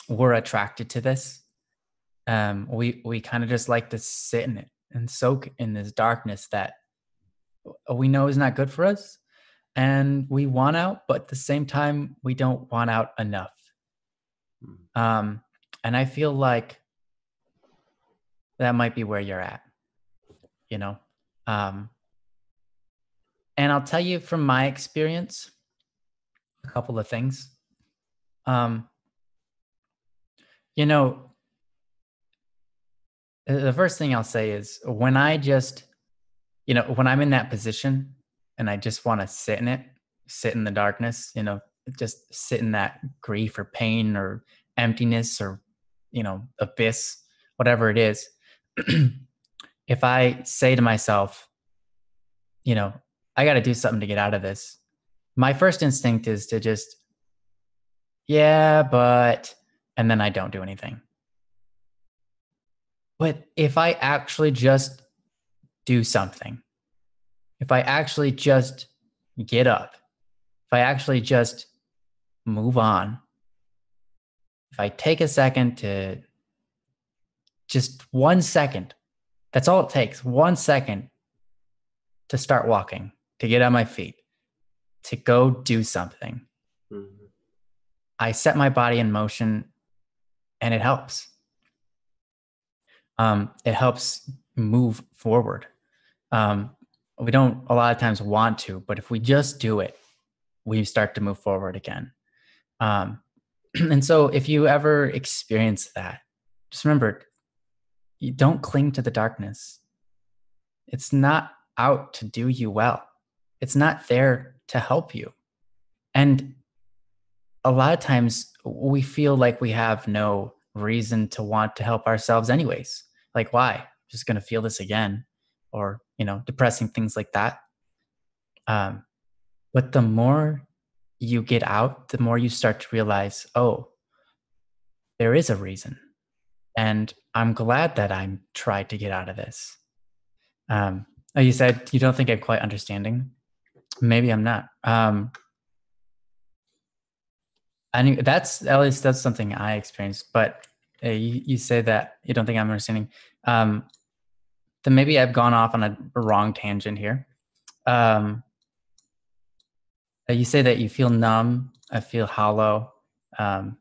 we're attracted to this. We kind of just like to sit in it and soak in this darkness that we know is not good for us, and we want out, but at the same time we don't want out enough. And I feel like that might be where you're at, you know. And I'll tell you from my experience a couple of things. You know, the first thing I'll say is when I just, when I'm in that position and I just want to sit in it, sit in the darkness, just sit in that grief or pain or emptiness or, abyss, whatever it is. If I say to myself, I got to do something to get out of this, my first instinct is to just, and then I don't do anything. But if I actually just do something, if I actually just get up, if I actually just move on, if I take a second to just 1 second, that's all it takes, 1 second to start walking, to get on my feet, to go do something. Mm-hmm. I set my body in motion and it helps. It helps move forward. We don't a lot of times want to, but if we just do it, we start to move forward again. And so if you ever experience that, just remember, you don't cling to the darkness. It's not out to do you well. It's not there to help you. And a lot of times we feel like we have no reason to want to help ourselves anyways. Like, why? I'm just going to feel this again, or, depressing things like that. But the more you get out, the more you start to realize, oh, there is a reason. And I'm glad that I'm tried to get out of this. You said you don't think I'm quite understanding. Maybe I'm not. At least that's something I experienced, but you say that you don't think I'm understanding. Then maybe I've gone off on a wrong tangent here. You say that you feel numb. I feel hollow. Like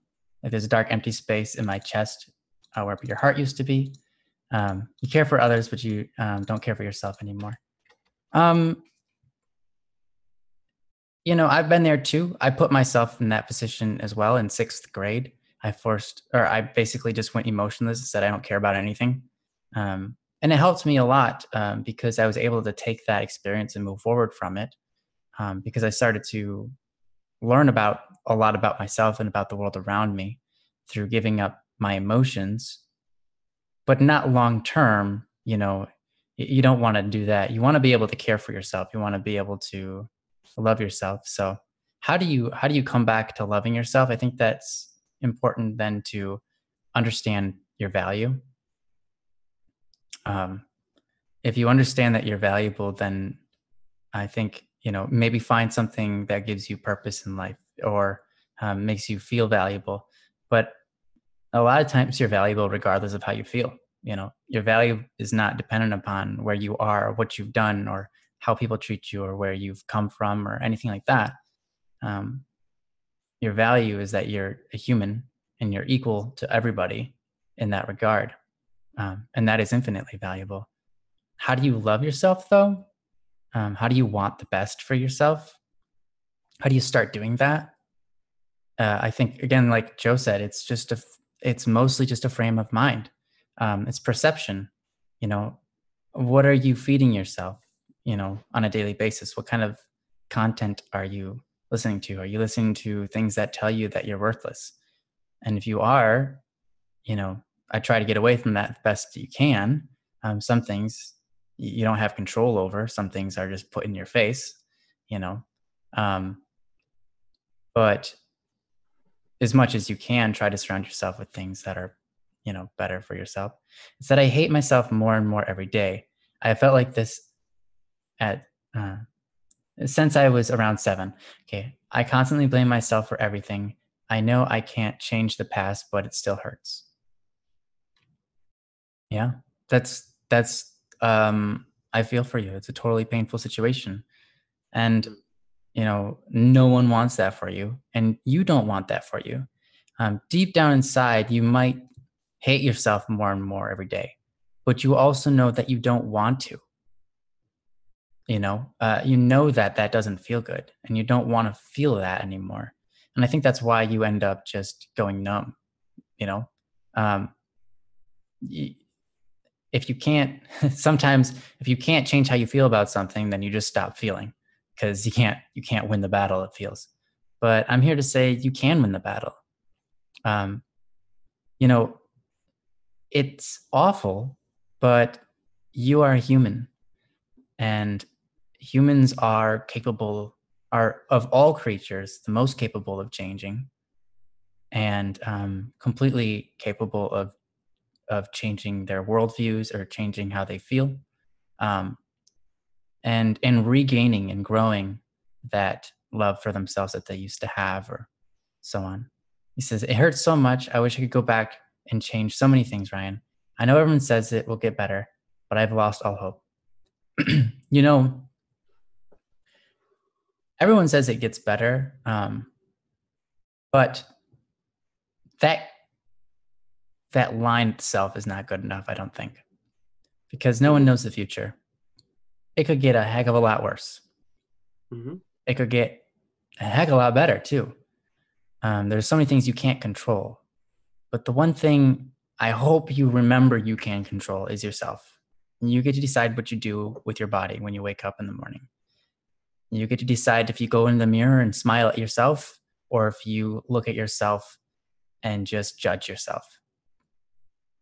there's a dark, empty space in my chest where your heart used to be. You care for others, but you don't care for yourself anymore. I've been there too. I put myself in that position as well in 6th grade. I basically just went emotionless and said, I don't care about anything. And it helped me a lot because I was able to take that experience and move forward from it because I started to learn a lot about myself and about the world around me through giving up my emotions, but not long term. You don't want to do that. You want to be able to care for yourself. You want to be able to love yourself. So how do you come back to loving yourself? I think that's important then to understand your value. If you understand that you're valuable, then I think, maybe find something that gives you purpose in life or makes you feel valuable. But a lot of times you're valuable regardless of how you feel. Your value is not dependent upon where you are or what you've done or how people treat you or where you've come from or anything like that. Your value is that you're a human and you're equal to everybody in that regard. And that is infinitely valuable. How do you love yourself though? How do you want the best for yourself? How do you start doing that? I think, again, like Joe said, it's mostly just a frame of mind. It's perception. What are you feeding yourself, on a daily basis? What kind of content are you listening to? Are you listening to things that tell you that you're worthless? And if you are, I try to get away from that the best you can. Some things you don't have control over. Some things are just put in your face, But as much as you can, try to surround yourself with things that are, better for yourself. It's that I hate myself more and more every day. I felt like this at uh, since I was around 7. Okay, I constantly blame myself for everything. I know I can't change the past, but it still hurts. Yeah, that's I feel for you. It's a totally painful situation. And no one wants that for you, and you don't want that for you. Deep down inside, you might hate yourself more and more every day, but you also know that you don't want to. That that doesn't feel good, and you don't want to feel that anymore. And I think that's why you end up just going numb. You know, um, y- if you can't, sometimes if you can't change how you feel about something, then you just stop feeling because you can't win the battle. It feels, but I'm here to say you can win the battle. Um, you know, it's awful, but you are a human, and humans are capable, are of all creatures the most capable of changing, and completely capable of changing their worldviews or changing how they feel, um, and regaining and growing that love for themselves that they used to have, or so on. He says, "It hurts so much. I wish I could go back and change so many things, Ryan. I know everyone says it will get better, but I've lost all hope." you know, Everyone says it gets better, but that that line itself is not good enough, I don't think, because no one Mhm. knows the future. It could get a heck of a lot worse. Mhm. It could get a heck of a lot better too. There's so many things you can't control, but the one thing I hope you remember you can control is yourself. You get to decide what you do with your body when you wake up in the morning. You get to decide if you go in the mirror and smile at yourself, or if you look at yourself and just judge yourself.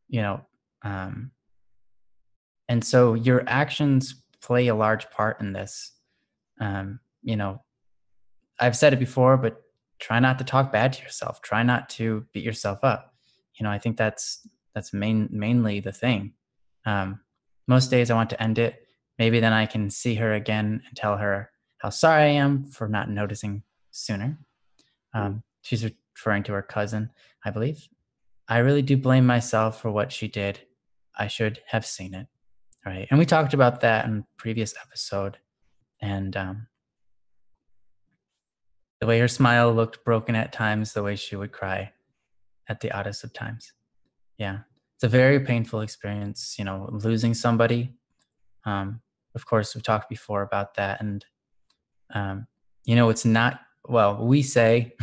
You know, um, and so your actions play a large part in this. Um, you know, I've said it before, but try not to talk bad to yourself. Try not to beat yourself up. I think that's mainly the thing. Um, Most days I want to end it. Maybe then I can see her again and tell her how sorry I am for not noticing sooner. Mhm. She's referring to her cousin, I believe. I really do blame myself for what she did. I should have seen it. Right. And we talked about that in previous episode. And the way her smile looked broken at times, the way she would cry at the oddest of times. Yeah. It's a very painful experience, losing somebody. Um, of course, we talked before about that. And, um, it's not, well, we say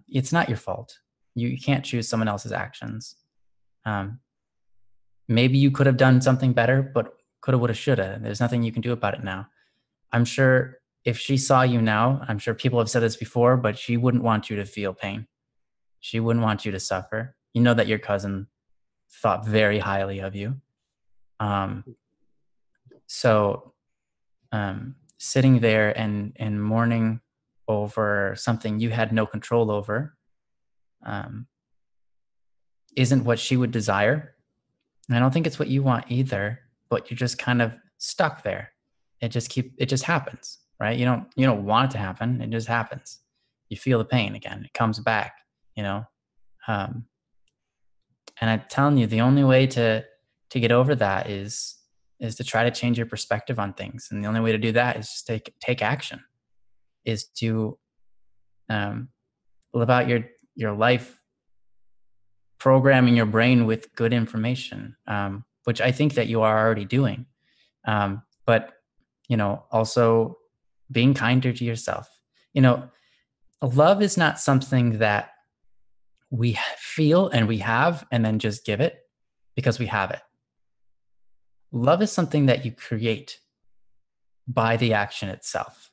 it's not your fault. You can't choose someone else's actions. Um, Maybe you could have done something better, but coulda, woulda, shoulda. There's nothing you can do about it now. I'm sure if she saw you now, I'm sure people have said this before, but she wouldn't want you to feel pain. She wouldn't want you to suffer. You know that your cousin thought very highly of you. Um, so sitting there and mourning over something you had no control over um, isn't what she would desire. And I don't think it's what you want either, but you're just kind of stuck there. It just happens, right? You don't want it to happen. It just happens. You feel the pain again. It comes back, you know. Um, and I'm telling you, the only way to get over that is to try to change your perspective on things. And the only way to do that is just take action. Is to um, live out your life, programming your brain with good information, which I think that you are already doing. But also being kinder to yourself. Love is not something that we feel and we have and then just give it because we have it. Love is something that you create by the action itself.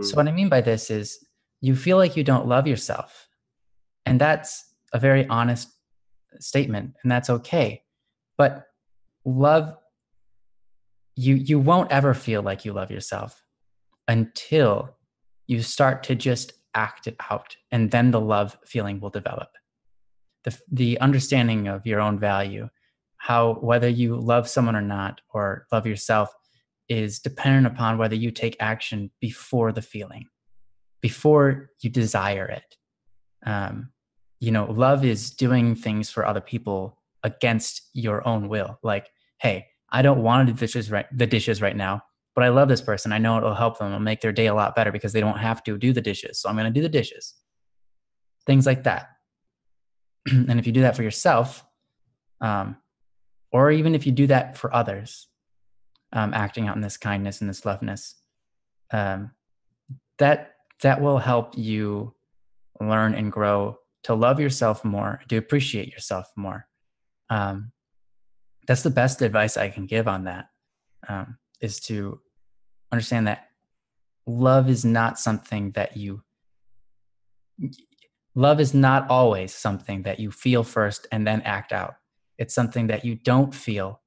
So Mhm. what I mean by this is you feel like you don't love yourself, and that's a very honest statement, and that's okay. But love, you won't ever feel like you love yourself until you start to just act it out, and then the love feeling will develop. The understanding of your own value, how whether you love someone or not, or love yourself, is dependent upon whether you take action before the feeling, before you desire it. Love is doing things for other people against your own will. Like, hey, I don't want to do the dishes right now, but I love this person. I know it'll help them. It'll make their day a lot better because they don't have to do the dishes. So I'm going to do the dishes. Things like that. And if you do that for yourself, or even if you do that for others, acting out in this kindness and this loveness, that will help you learn and grow to love yourself more, to appreciate yourself more. That's the best advice I can give on that, is to understand that love is not always something that you feel first and then act out. It's something that you don't feel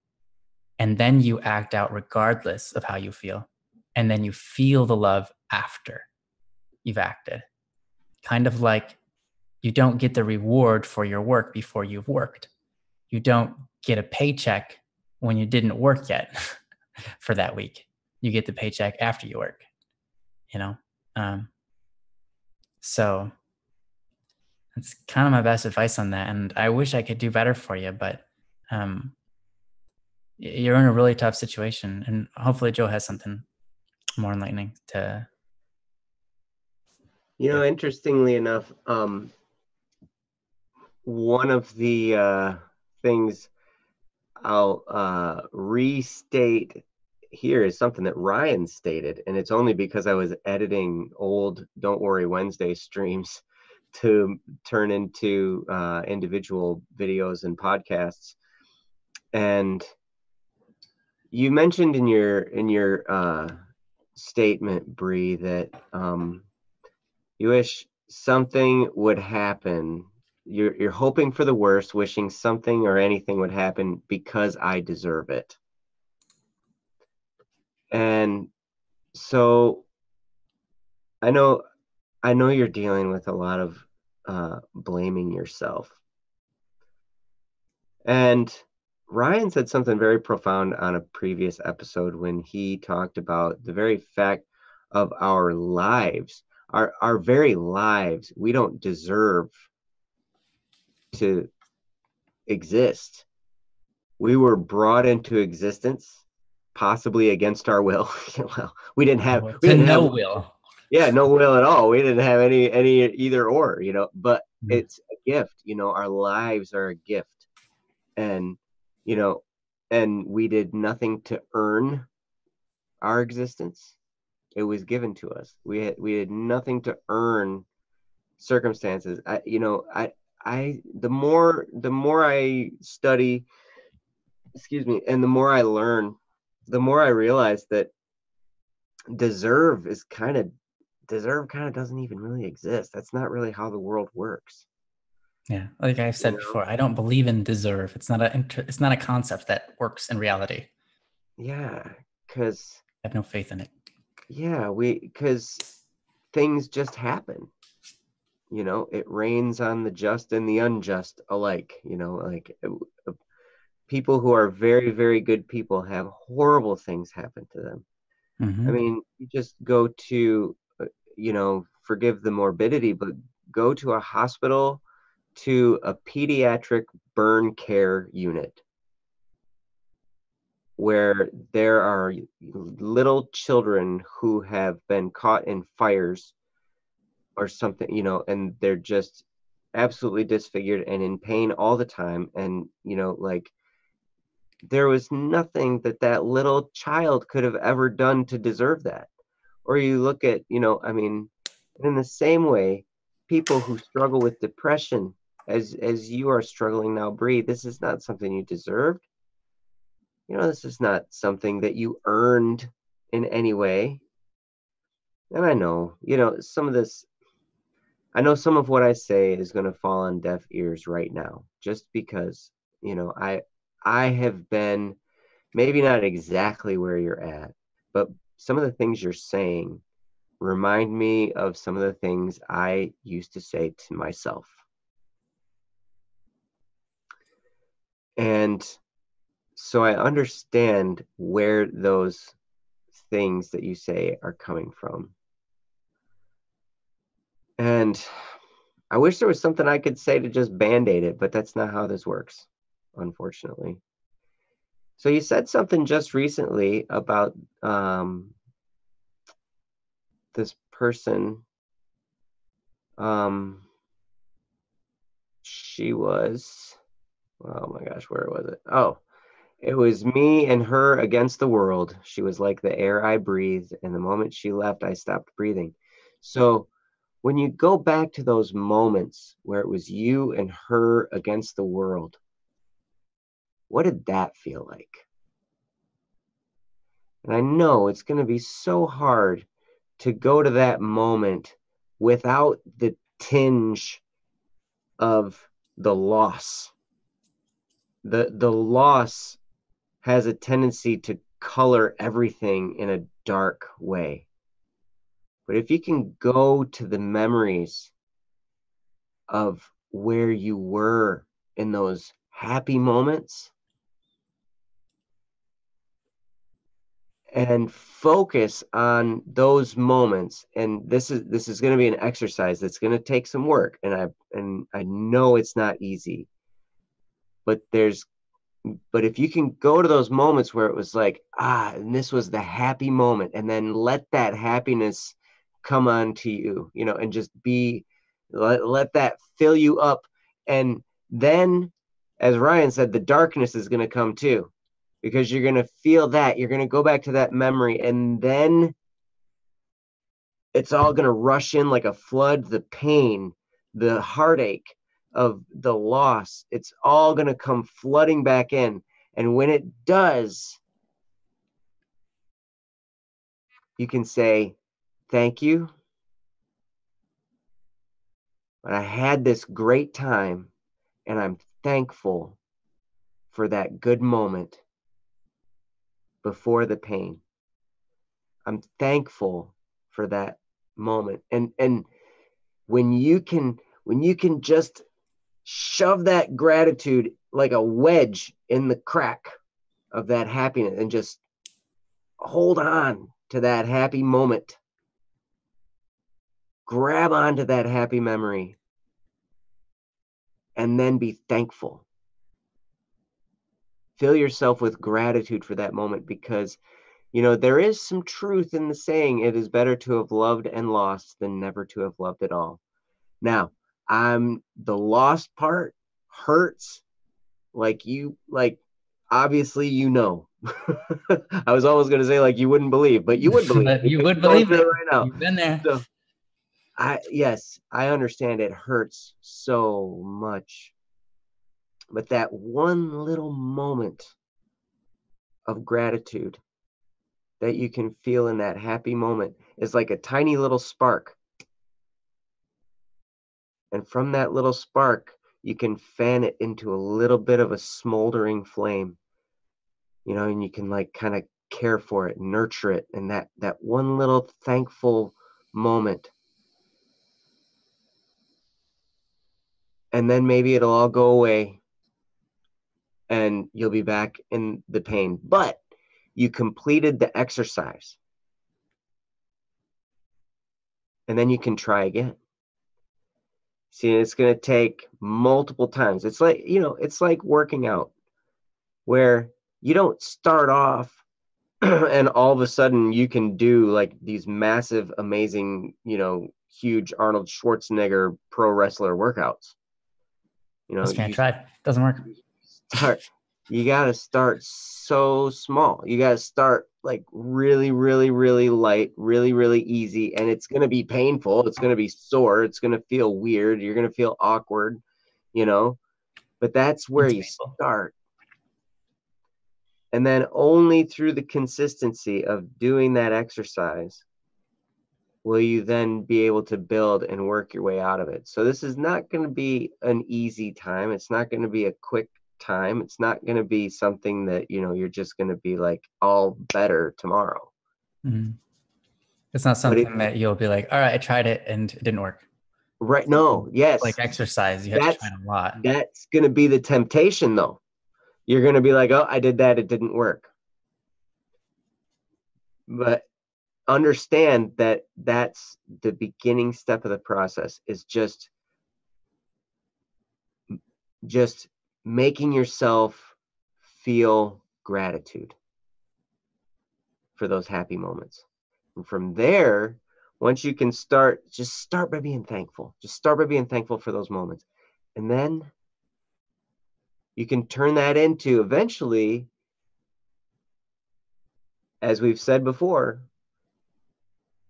and then you act out regardless of how you feel. And then you feel the love after you've acted. Kind of like you don't get the reward for your work before you've worked. You don't get a paycheck when you didn't work yet for that week. You get the paycheck after you work, So that's kind of my best advice on that. And I wish I could do better for you, but you're in a really tough situation. And hopefully Joe has something more enlightening to. Interestingly enough, one of the things I'll restate here is something that Ryan stated, and it's only because I was editing old Don't Worry Wednesday streams to turn into individual videos and podcasts. And you mentioned in your statement, Bree, that you wish something would happen. You're hoping for the worst, wishing something or anything would happen because I deserve it. And so I know you're dealing with a lot of blaming yourself. And Ryan said something very profound on a previous episode when he talked about the very fact of our lives, our very lives. We don't deserve to exist. We were brought into existence, possibly against our will. Well, we didn't have will. Yeah, no will at all. We didn't have any either or, but it's a gift. Our lives are a gift. And and we did nothing to earn our existence. It was given to us. We had nothing to earn circumstances. The more I study, and the more I learn, the more I realize that deserve kind of doesn't even really exist. That's not really how the world works. Yeah, like I've said before, I don't believe in deserve. It's not a concept that works in reality. Yeah, because I have no faith in it. Yeah, because things just happen. It rains on the just and the unjust alike. People who are very, very good people have horrible things happen to them. Mm-hmm. I mean, you just go to, forgive the morbidity, but go to a hospital, to a pediatric burn care unit where there are little children who have been caught in fires or something, and they're just absolutely disfigured and in pain all the time. And, there was nothing that little child could have ever done to deserve that. Or you look at, in the same way, people who struggle with depression, as you are struggling now, Bree, this is not something you deserved. This is not something that you earned in any way. And I know, some of this, I know some of what I say is going to fall on deaf ears right now, just because, I have been maybe not exactly where you're at, but some of the things you're saying remind me of some of the things I used to say to myself. And so I understand where those things that you say are coming from. And I wish there was something I could say to just band-aid it, but that's not how this works, unfortunately. So you said something just recently about this person. She was, oh my gosh, where was it? Oh, it was me and her against the world. She was like the air I breathed, and the moment she left, I stopped breathing. So when you go back to those moments where it was you and her against the world, what did that feel like? And I know it's going to be so hard to go to that moment without the tinge of the loss. The loss has a tendency to color everything in a dark way. But if you can go to the memories of where you were in those happy moments and focus on those moments, and this is going to be an exercise that's going to take some work, and I know it's not easy, but if you can go to those moments where it was like, and this was the happy moment, and then let that happiness come on to you, and just let that fill you up. And then, as Ryan said, the darkness is going to come too, because you're going to feel that. You're going to go back to that memory, and then it's all going to rush in like a flood. The pain, the heartache of the loss, it's all going to come flooding back in. And when it does, you can say, thank you, but I had this great time, and I'm thankful for that good moment before the pain. I'm thankful for that moment. And when you can just shove that gratitude like a wedge in the crack of that happiness and just hold on to that happy moment, grab onto that happy memory, and then be thankful. Fill yourself with gratitude for that moment, because there is some truth in the saying, it is better to have loved and lost than never to have loved at all. Now, the lost part hurts, like obviously I was almost going to say like you wouldn't believe, but you would believe. But you would believe it right now. You've been there. So I understand it hurts so much, but that one little moment of gratitude that you can feel in that happy moment is like a tiny little spark. And from that little spark, you can fan it into a little bit of a smoldering flame, and you can like kind of care for it, nurture it. And that one little thankful moment. And then maybe it'll all go away and you'll be back in the pain. But you completed the exercise. And then you can try again. See, it's going to take multiple times. It's like, it's like working out, where you don't start off and all of a sudden you can do like these massive, amazing, huge Arnold Schwarzenegger pro wrestler workouts. I tried. Doesn't work. You got to start so small. You got to start like really, really, really light, really, really easy. And it's going to be painful. It's going to be sore. It's going to feel weird. You're going to feel awkward, but that's where you start. And then only through the consistency of doing that exercise will you then be able to build and work your way out of it. So this is not going to be an easy time. It's not going to be a quick time. It's not going to be something that, you're just going to be like all better tomorrow. Mm-hmm. It's not But something that you'll be like, all right, I tried it and it didn't work. right, no, yes, Like exercise, you have to try it a lot. that's going to be the temptation, though. You're going to be like, oh, I did that, it didn't work. But understand that that's the beginning step of the process, is just making yourself feel gratitude for those happy moments. And from there, once you can start by being thankful. Just start by being thankful for those moments. And then you can turn that into, eventually, as we've said before,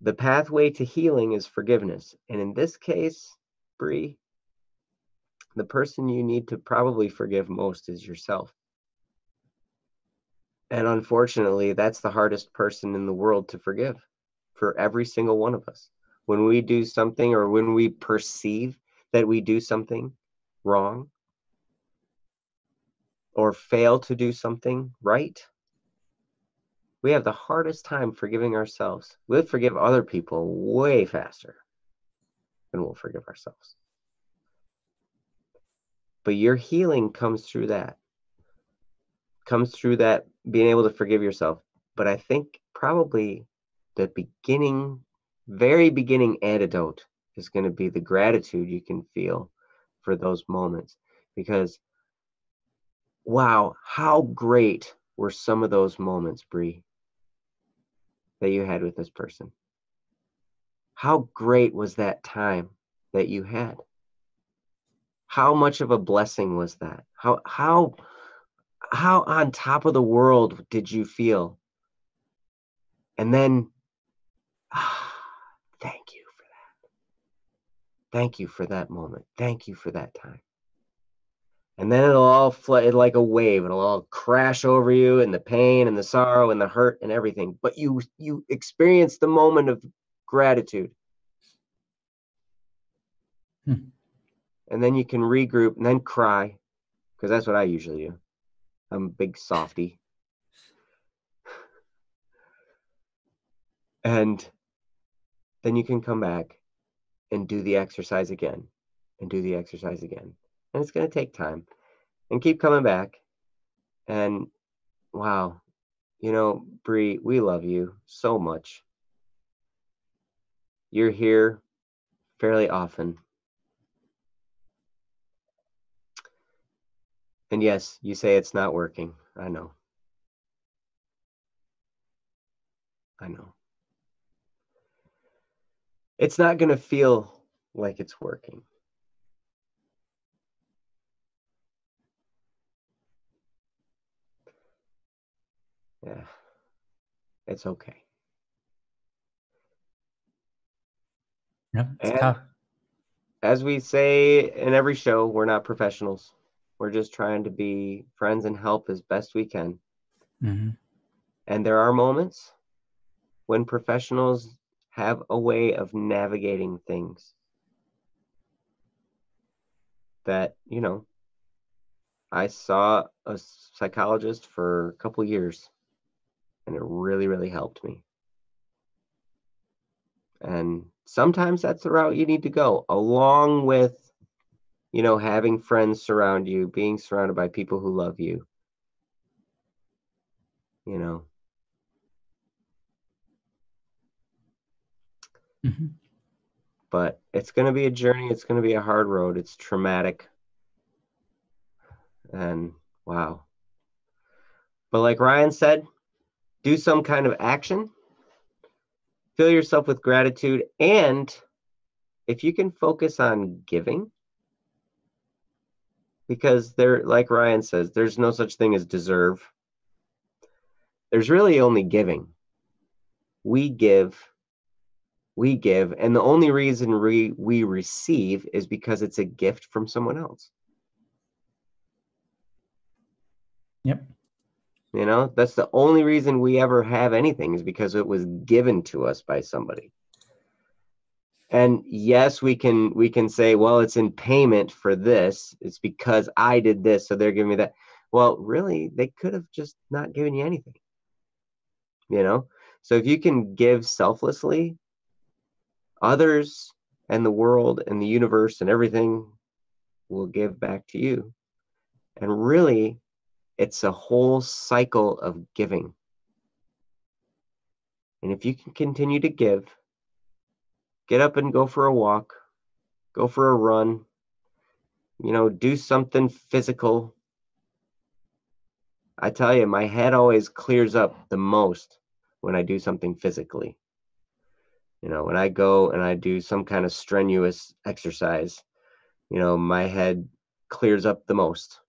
the pathway to healing is forgiveness. And in this case, Bree, the person you need to probably forgive most is yourself. And unfortunately, that's the hardest person in the world to forgive for every single one of us. When we do something, or when we perceive that we do something wrong or fail to do something right, we have the hardest time forgiving ourselves. We'll forgive other people way faster than we'll forgive ourselves. But your healing comes through that. Being able to forgive yourself. But I think probably the very beginning antidote is going to be the gratitude you can feel for those moments. Because, wow, how great were some of those moments, Bree, that you had with this person? How great was that time that you had? How much of a blessing was that? How on top of the world did you feel? And then, thank you for that. Thank you for that moment. Thank you for that time. And then it'll all flood like a wave. It'll all crash over you, and the pain and the sorrow and the hurt and everything. But you experience the moment of gratitude. And then you can regroup and then cry, because that's what I usually do. I'm a big softie. And then you can come back and do the exercise again, and do the exercise again. And it's going to take time, and keep coming back. And wow, Bree, we love you so much. You're here fairly often. And yes, you say it's not working. I know. It's not going to feel like it's working. Yeah, it's okay. Yep, it's And tough. as we say in every show, we're not professionals. We're just trying to be friends and help as best we can. Mm-hmm. And there are moments when professionals have a way of navigating things that, I saw a psychologist for a couple years, and it really, really helped me. And sometimes that's the route you need to go, along with, having friends surround you, being surrounded by people who love you. Mm-hmm. But it's going to be a journey. It's going to be a hard road. It's traumatic. And wow. But like Ryan said, do some kind of action. Fill yourself with gratitude. And if you can focus on giving, because like Ryan says, there's no such thing as deserve. There's really only giving. We give. And the only reason we receive is because it's a gift from someone else. Yep. That's the only reason we ever have anything, is because it was given to us by somebody. And yes, we can say, well, it's in payment for this. It's because I did this, so they're giving me that. Well, really, they could have just not given you anything. So if you can give selflessly, others and the world and the universe and everything will give back to you. And really, it's a whole cycle of giving. And if you can continue to give, get up and go for a walk, go for a run, do something physical. I tell you, my head always clears up the most when I do something physically. When I go and I do some kind of strenuous exercise, my head clears up the most.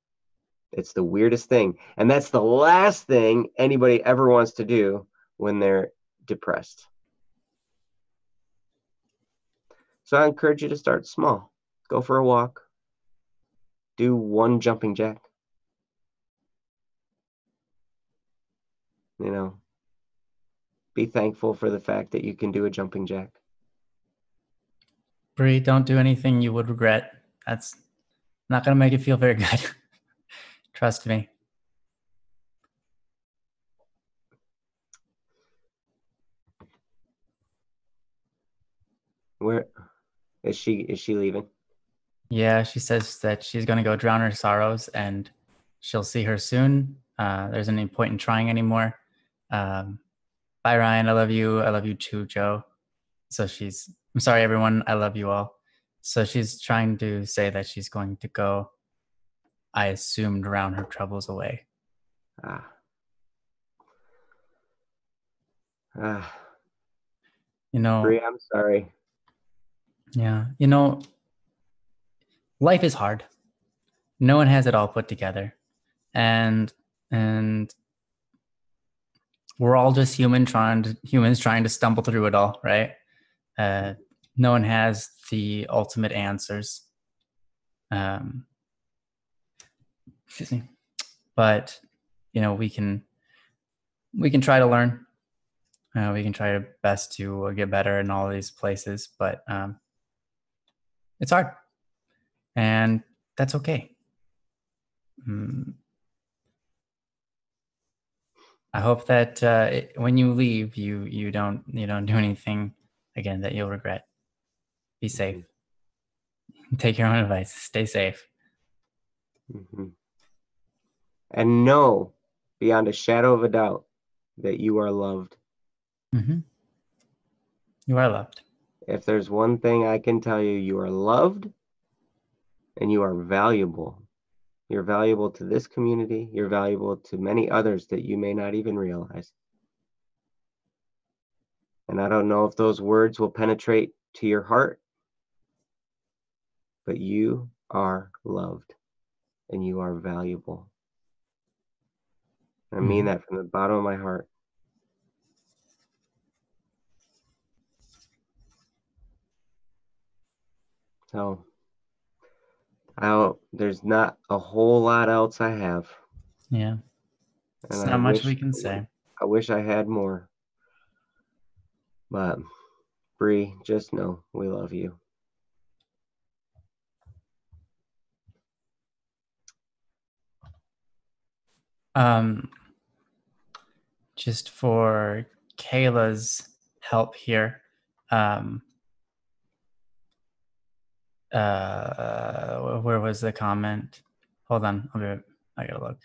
It's the weirdest thing. And that's the last thing anybody ever wants to do when they're depressed. So I encourage you to start small. Go for a walk. Do one jumping jack. Be thankful for the fact that you can do a jumping jack. Bree, don't do anything you would regret. That's not going to make you feel very good. Trust me. Where is she? Is she leaving? Yeah, she says that she's going to go drown her sorrows and she'll see her soon. There's no point in trying anymore. Bye, Ryan. I love you. I love you too, Joe. So I'm sorry, everyone. I love you all. So she's trying to say that she's going to go, I assume, drown her troubles away. Bree, I'm sorry. Yeah. Life is hard. No one has it all put together. And we're all just humans trying to stumble through it all, right? No one has the ultimate answers. Excuse me. But we can try to learn. We can try our best to get better in all these places, but it's hard, and that's okay. I hope that when you leave, you don't do anything again that you'll regret. Be safe. Take your own advice. Stay safe. And know beyond a shadow of a doubt that you are loved. You are loved. If there's one thing I can tell you, you are loved and you are valuable. You're valuable to this community. You're valuable to many others that you may not even realize. And I don't know if those words will penetrate to your heart, but you are loved and you are valuable. I mean that from the bottom of my heart. So there's not a whole lot else I have. Yeah. There's not much we can say. I wish I had more. But Bree, just know we love you. Just for Kayla's help here. Where was the comment? Hold on, I gotta look.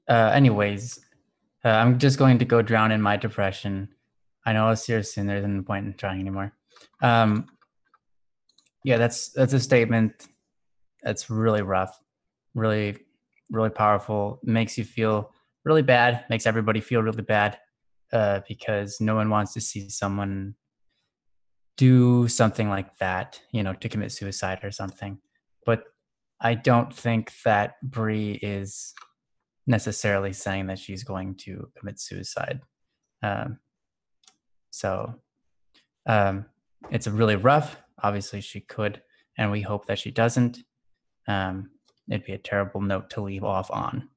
Anyways, I'm just going to go drown in my depression. I know I'll see her soon. There's no point in trying anymore. Yeah, that's a statement that's really rough, really, really powerful. Makes you feel really bad. Makes everybody feel really bad because no one wants to see someone do something like that, to commit suicide or something. But I don't think that Bree is necessarily saying that she's going to commit suicide. So it's really rough. Obviously, she could, and we hope that she doesn't. It'd be a terrible note to leave off on.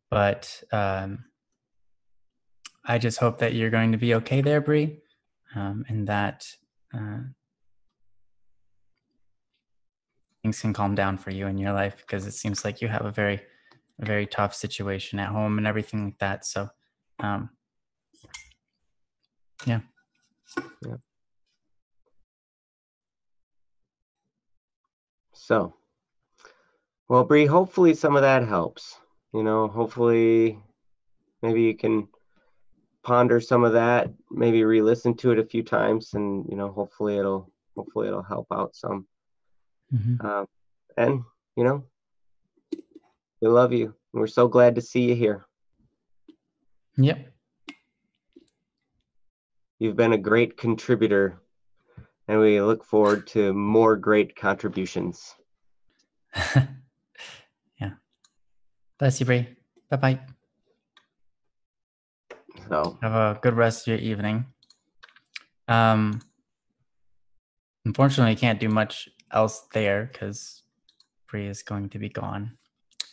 But I just hope that you're going to be okay there, Bree, and that things can calm down for you in your life, because it seems like you have a very tough situation at home and everything like that. So, yeah. So, well, Bree, hopefully some of that helps. Hopefully maybe you can ponder some of that, maybe re-listen to it a few times, and hopefully it'll help out some. Mm-hmm. And we love you. We're so glad to see you here. Yep. You've been a great contributor, and we look forward to more great contributions. Yeah. Bless you, Bree. Bye-bye. So have a good rest of your evening. Unfortunately, I can't do much else there because Bree is going to be gone.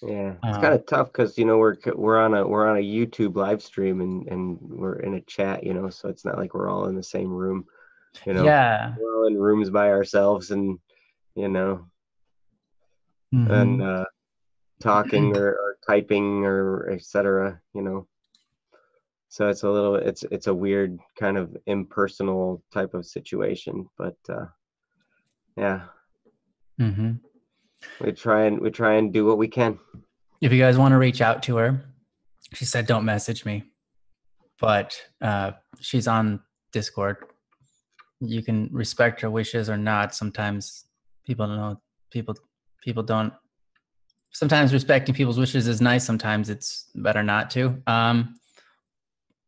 Yeah, it's kind of tough because we're on a YouTube live stream and we're in a chat, so it's not like we're all in the same room, Yeah. We're all in rooms by ourselves, and Mm-hmm. and talking or typing or etc. So it's a weird kind of impersonal type of situation, but yeah. Mm-hmm. We try and do what we can. If you guys want to reach out to her, she said don't message me, but she's on Discord. You can respect her wishes or not. Sometimes people don't know. People don't. Sometimes respecting people's wishes is nice. Sometimes it's better not to.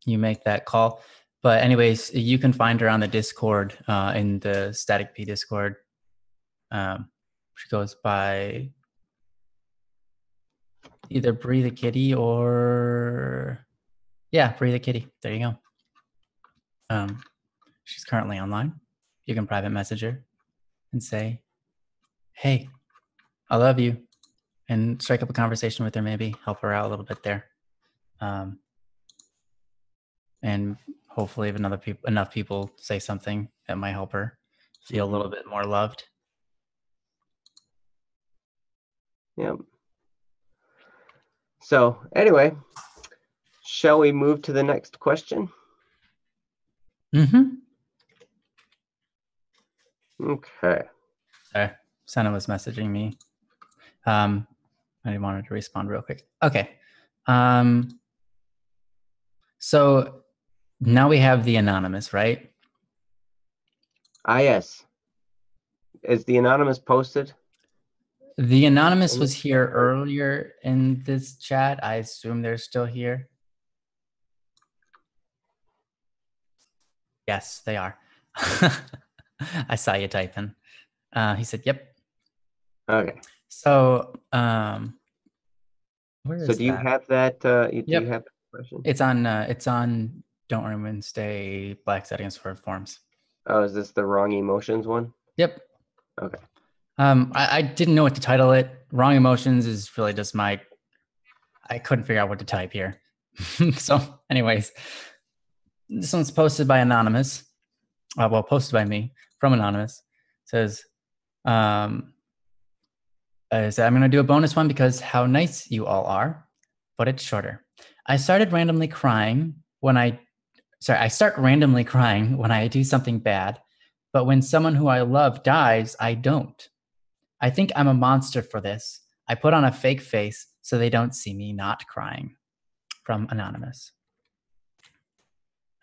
You make that call. But anyways, you can find her on the Discord, in the Static P Discord. She goes by either Bree the Kitty or Bree the Kitty. There you go. She's currently online. You can private message her and say, "Hey, I love you," and strike up a conversation with her. Maybe help her out a little bit there. And hopefully, if enough people say something, that might help her feel a little bit more loved. Yep. So anyway, shall we move to the next question? Mm-hmm. Okay. Sorry, Senna was messaging me. I wanted to respond real quick. Okay. So now we have the anonymous, right? Yes. Is the anonymous posted? The anonymous was here earlier in this chat. I assume they're still here. Yes, they are. I saw you typing. He said, "Yep." Okay. So, where is so do you that? have that? Do Yep. you have that question? It's on Don't Worry Wednesday, Black Settings for Forms. Oh, is this the wrong emotions one? Yep. Okay. I didn't know what to title it. Wrong emotions is really just I couldn't figure out what to type here. So anyways, this one's posted by Anonymous. Posted by me from Anonymous. It says, I'm going to do a bonus one because how nice you all are, but it's shorter. I start randomly crying when I do something bad, but when someone who I love dies, I don't. I think I'm a monster for this. I put on a fake face so they don't see me not crying. From Anonymous.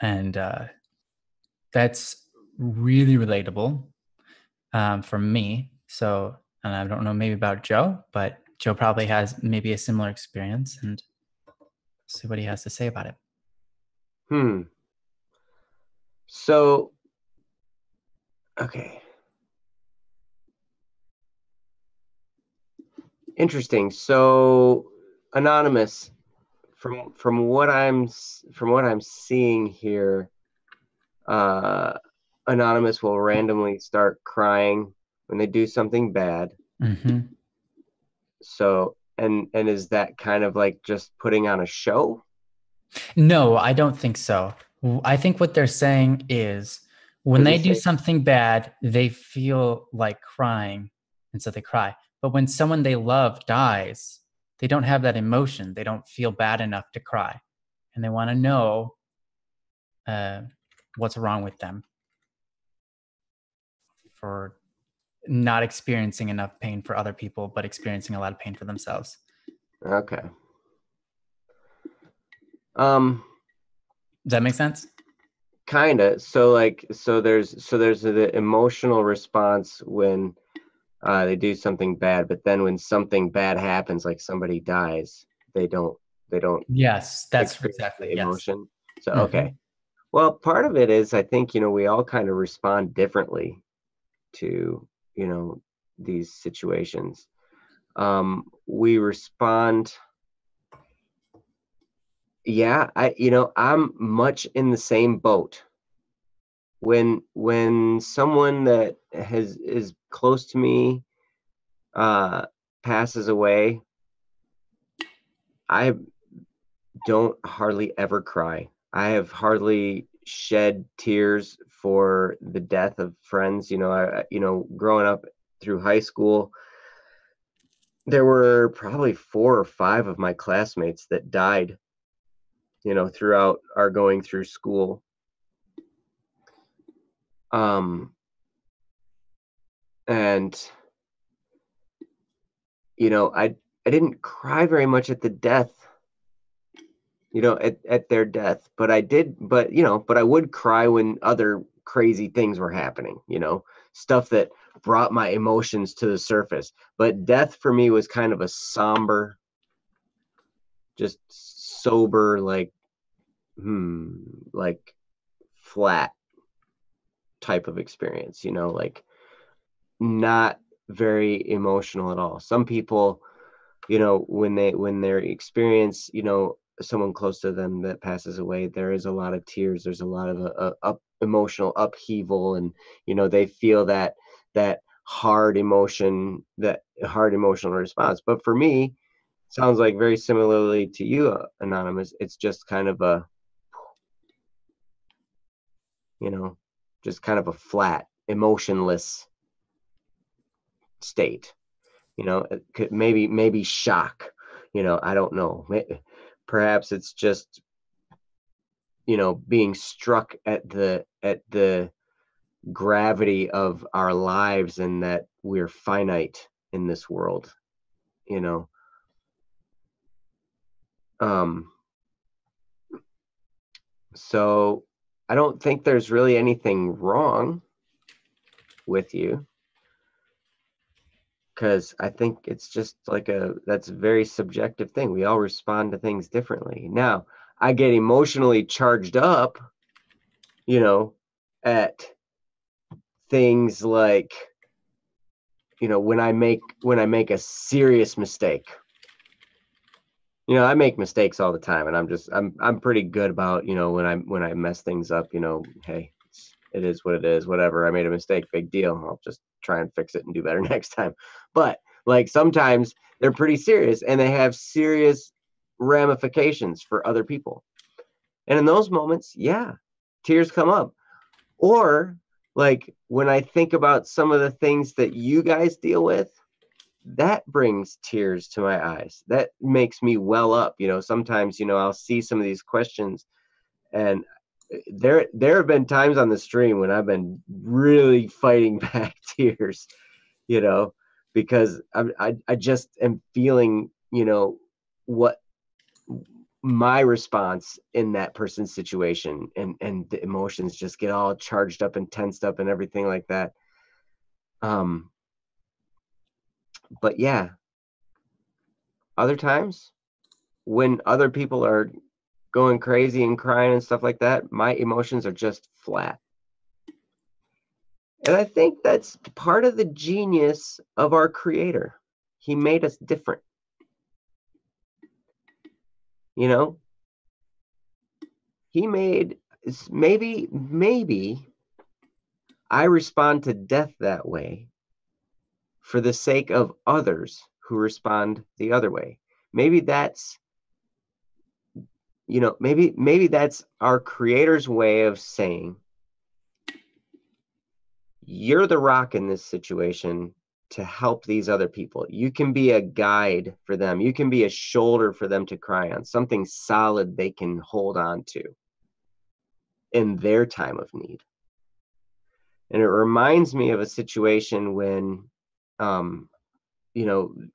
And that's really relatable for me. So, and I don't know maybe about Joe, but Joe probably has maybe a similar experience, and see what he has to say about it. So, okay. Interesting. So, Anonymous, from what I'm seeing here, Anonymous will randomly start crying when they do something bad. Mm-hmm. So, and is that kind of like just putting on a show? No, I don't think so. I think what they're saying is when they do something bad, they feel like crying and so they cry. But when someone they love dies, they don't have that emotion. They don't feel bad enough to cry, and they want to know what's wrong with them for not experiencing enough pain for other people, but experiencing a lot of pain for themselves. Okay. Does that make sense? Kind of. So there's the emotional response when they do something bad, but then when something bad happens, like somebody dies, they don't Yes, that's experience exactly, the yes. emotion. So okay. Well, part of it is, I think, we all kind of respond differently to, these situations. We respond, yeah, I'm much in the same boat. When someone that is close to me passes away, I don't hardly ever cry. I have hardly shed tears for the death of friends. Growing up through high school, there were probably 4 or 5 of my classmates that died, throughout our going through school. And I didn't cry very much at the death, at their death, but I would cry when other crazy things were happening, stuff that brought my emotions to the surface. But death for me was kind of a somber, just sober, like flat type of experience, like not very emotional at all. Some people, when they're experience, someone close to them that passes away, there is a lot of tears, there's a lot of emotional upheaval, and they feel that hard emotion, that hard emotional response. But for me, sounds like very similarly to you, Anonymous, it's just kind of a, just kind of a flat, emotionless state. It could maybe shock. I don't know. Perhaps it's just being struck at the gravity of our lives, and that we're finite in this world. Um. So I don't think there's really anything wrong with you, because I think it's just like that's a very subjective thing. We all respond to things differently. Now, I get emotionally charged up, at things like, when I make a serious mistake. I make mistakes all the time, and I'm pretty good about, when I mess things up, hey, it is what it is, whatever. I made a mistake, big deal. I'll just try and fix it and do better next time. But like sometimes they're pretty serious, and they have serious ramifications for other people. And in those moments, yeah, tears come up. Or like when I think about some of the things that you guys deal with, that brings tears to my eyes. That makes me well up. Sometimes, I'll see some of these questions, and there have been times on the stream when I've been really fighting back tears, because I just am feeling, what my response in that person's situation, and the emotions just get all charged up and tensed up and everything like that. But yeah, other times when other people are going crazy and crying and stuff like that, my emotions are just flat. And I think that's part of the genius of our creator. He made us different. He made, maybe I respond to death that way for the sake of others who respond the other way. Maybe that's, maybe that's our creator's way of saying, you're the rock in this situation. to help these other people. You can be a guide for them. You can be a shoulder for them to cry on, something solid they can hold on to in their time of need. And it reminds me of a situation when,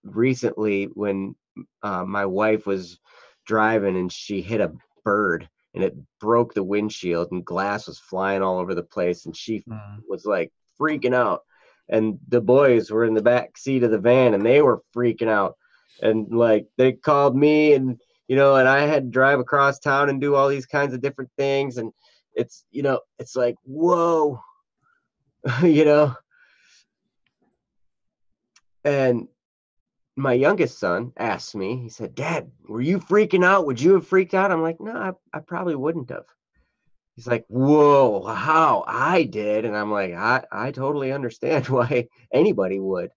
recently when my wife was driving and she hit a bird and it broke the windshield and glass was flying all over the place. And she was like freaking out. And the boys were in the back seat of the van and they were freaking out. And like they called me and, and I had to drive across town and do all these kinds of different things. And it's, it's like, whoa, and my youngest son asked me, he said, "Dad, were you freaking out? Would you have freaked out?" I'm like, "No, I probably wouldn't have." He's like, "Whoa, how? I did." And I'm like, I totally understand why anybody would,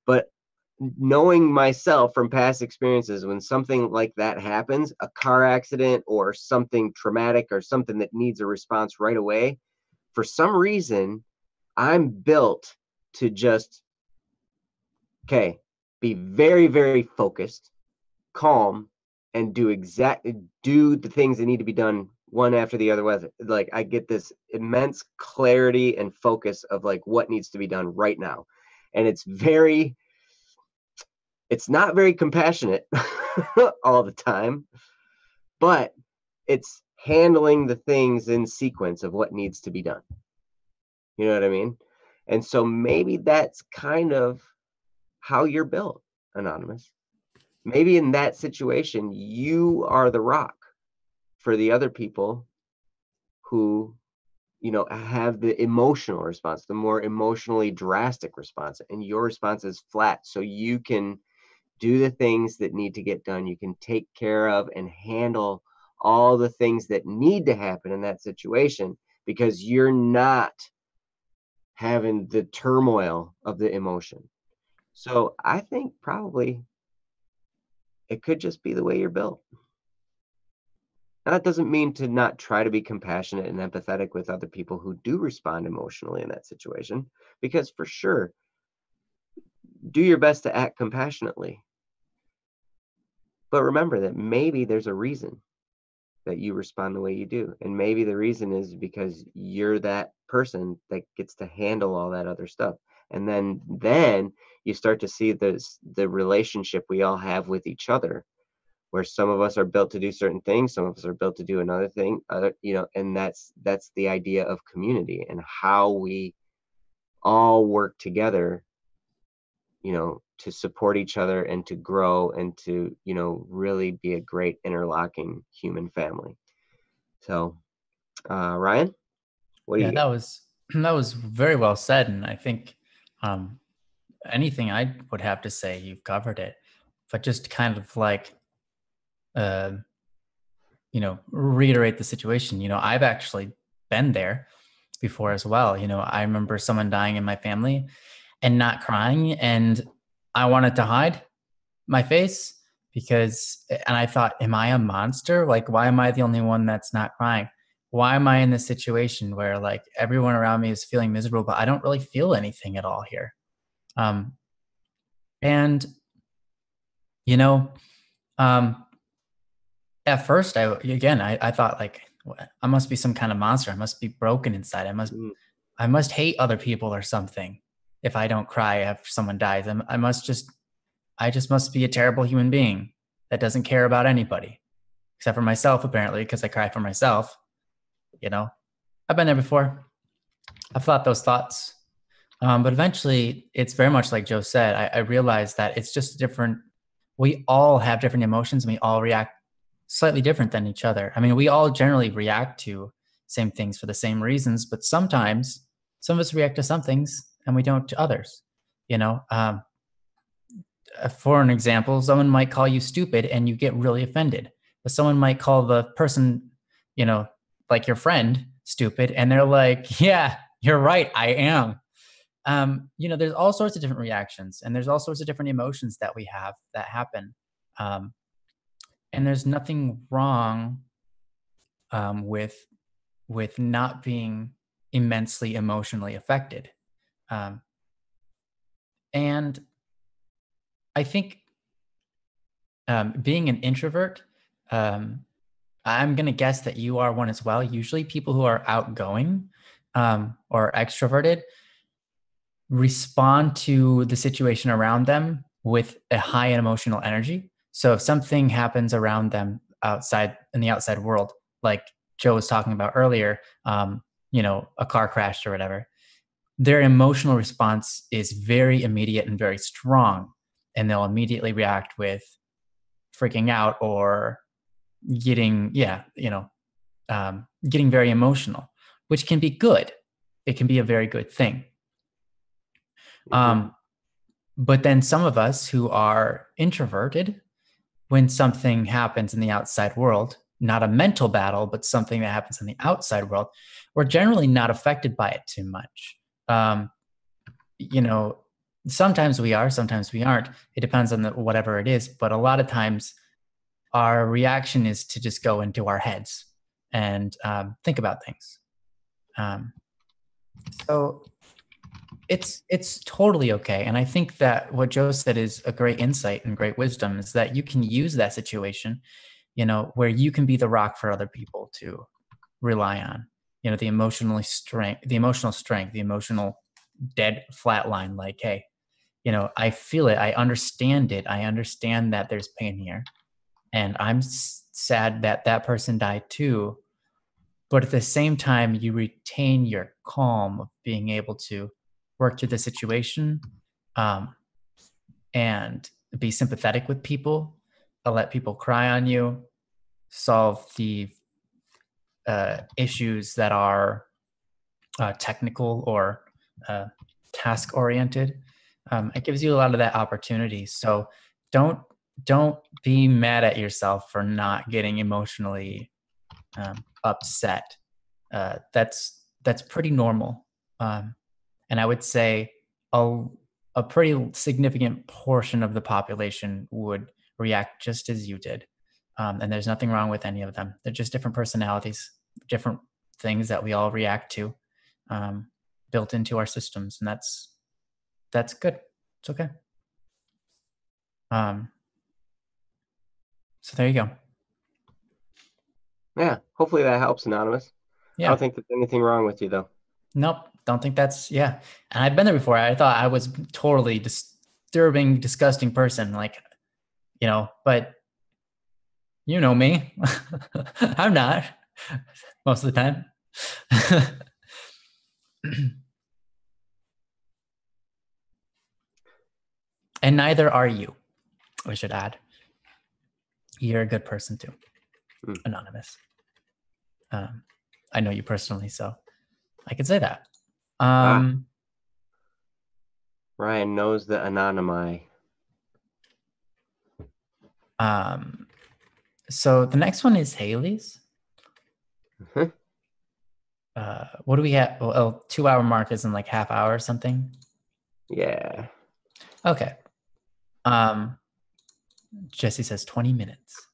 but knowing myself from past experiences, when something like that happens, a car accident or something traumatic or something that needs a response right away, for some reason, I'm built to just, okay, be very, very focused, calm, and do the things that need to be done one after the other. Like I get this immense clarity and focus of like what needs to be done right now. And it's not very compassionate all the time, but it's handling the things in sequence of what needs to be done. You know what I mean? And so maybe that's kind of how you're built, Anonymous. Maybe in that situation, you are the rock for the other people who, have the emotional response, the more emotionally drastic response, and your response is flat. So you can do the things that need to get done. You can take care of and handle all the things that need to happen in that situation because you're not having the turmoil of the emotion. So I think probably it could just be the way you're built. Now, that doesn't mean to not try to be compassionate and empathetic with other people who do respond emotionally in that situation, because for sure, do your best to act compassionately. But remember that maybe there's a reason that you respond the way you do. And maybe the reason is because you're that person that gets to handle all that other stuff. And then you start to see the relationship we all have with each other, where some of us are built to do certain things, some of us are built to do another thing, and that's the idea of community and how we all work together, to support each other and to grow and to, really be a great interlocking human family. So, Ryan, what do you that was very well said. And I think anything I would have to say, you've covered it. But just kind of like, reiterate the situation. I've actually been there before as well. I remember someone dying in my family and not crying, and I wanted to hide my face and I thought, am I a monster? Like, why am I the only one that's not crying? Why am I in this situation where like everyone around me is feeling miserable, but I don't really feel anything at all here? And at first I thought like, I must be some kind of monster. I must be broken inside. I must hate other people or something if I don't cry after someone dies. I just must be a terrible human being that doesn't care about anybody except for myself, apparently, because I cry for myself. I've been there before. I've thought those thoughts. But eventually, it's very much like Joe said. I realized that it's just different. We all have different emotions and we all react slightly different than each other. I mean, we all generally react to same things for the same reasons, but sometimes some of us react to some things and we don't to others. For an example, someone might call you stupid and you get really offended, but someone might call the person, like your friend, stupid, and they're like, yeah, you're right, I am. There's all sorts of different reactions and there's all sorts of different emotions that we have that happen. And there's nothing wrong with not being immensely emotionally affected. And I think being an introvert, I'm going to guess that you are one as well. Usually people who are outgoing or extroverted respond to the situation around them with a high emotional energy. So if something happens around them outside in the outside world, like Joe was talking about earlier, a car crash or whatever, their emotional response is very immediate and very strong. And they'll immediately react with freaking out or getting very emotional, which can be good. It can be a very good thing. But then some of us who are introverted, when something happens in the outside world, not a mental battle, but something that happens in the outside world, we're generally not affected by it too much. Sometimes we are, sometimes we aren't. It depends on whatever it is. But a lot of times our reaction is to just go into our heads and think about things. So it's totally okay. And I think that what Joe said is a great insight and great wisdom, is that you can use that situation, where you can be the rock for other people to rely on, the emotional strength, the emotional dead flat line. Like, hey, I feel it. I understand it. I understand that there's pain here. And I'm sad that that person died too. But at the same time, you retain your calm of being able to work through the situation and be sympathetic with people, let people cry on you, solve the issues that are technical or task oriented. It gives you a lot of that opportunity. So don't be mad at yourself for not getting emotionally upset. That's pretty normal. And I would say a pretty significant portion of the population would react just as you did. And there's nothing wrong with any of them. They're just different personalities, different things that we all react to, built into our systems. And that's good. It's okay. So there you go. Yeah, hopefully that helps, Anonymous. Yeah. I don't think there's anything wrong with you, though. Nope, don't think that's, yeah. And I've been there before. I thought I was totally disturbing, disgusting person, but you know me. I'm not most of the time. And neither are you, we should add. You're a good person too, Anonymous. I know you personally, so I can say that. Ryan knows the anonymi. So the next one is Haley's. What do we have? Oh, 2 hour mark is in like half hour or something. Yeah. Okay. Jesse says 20 minutes.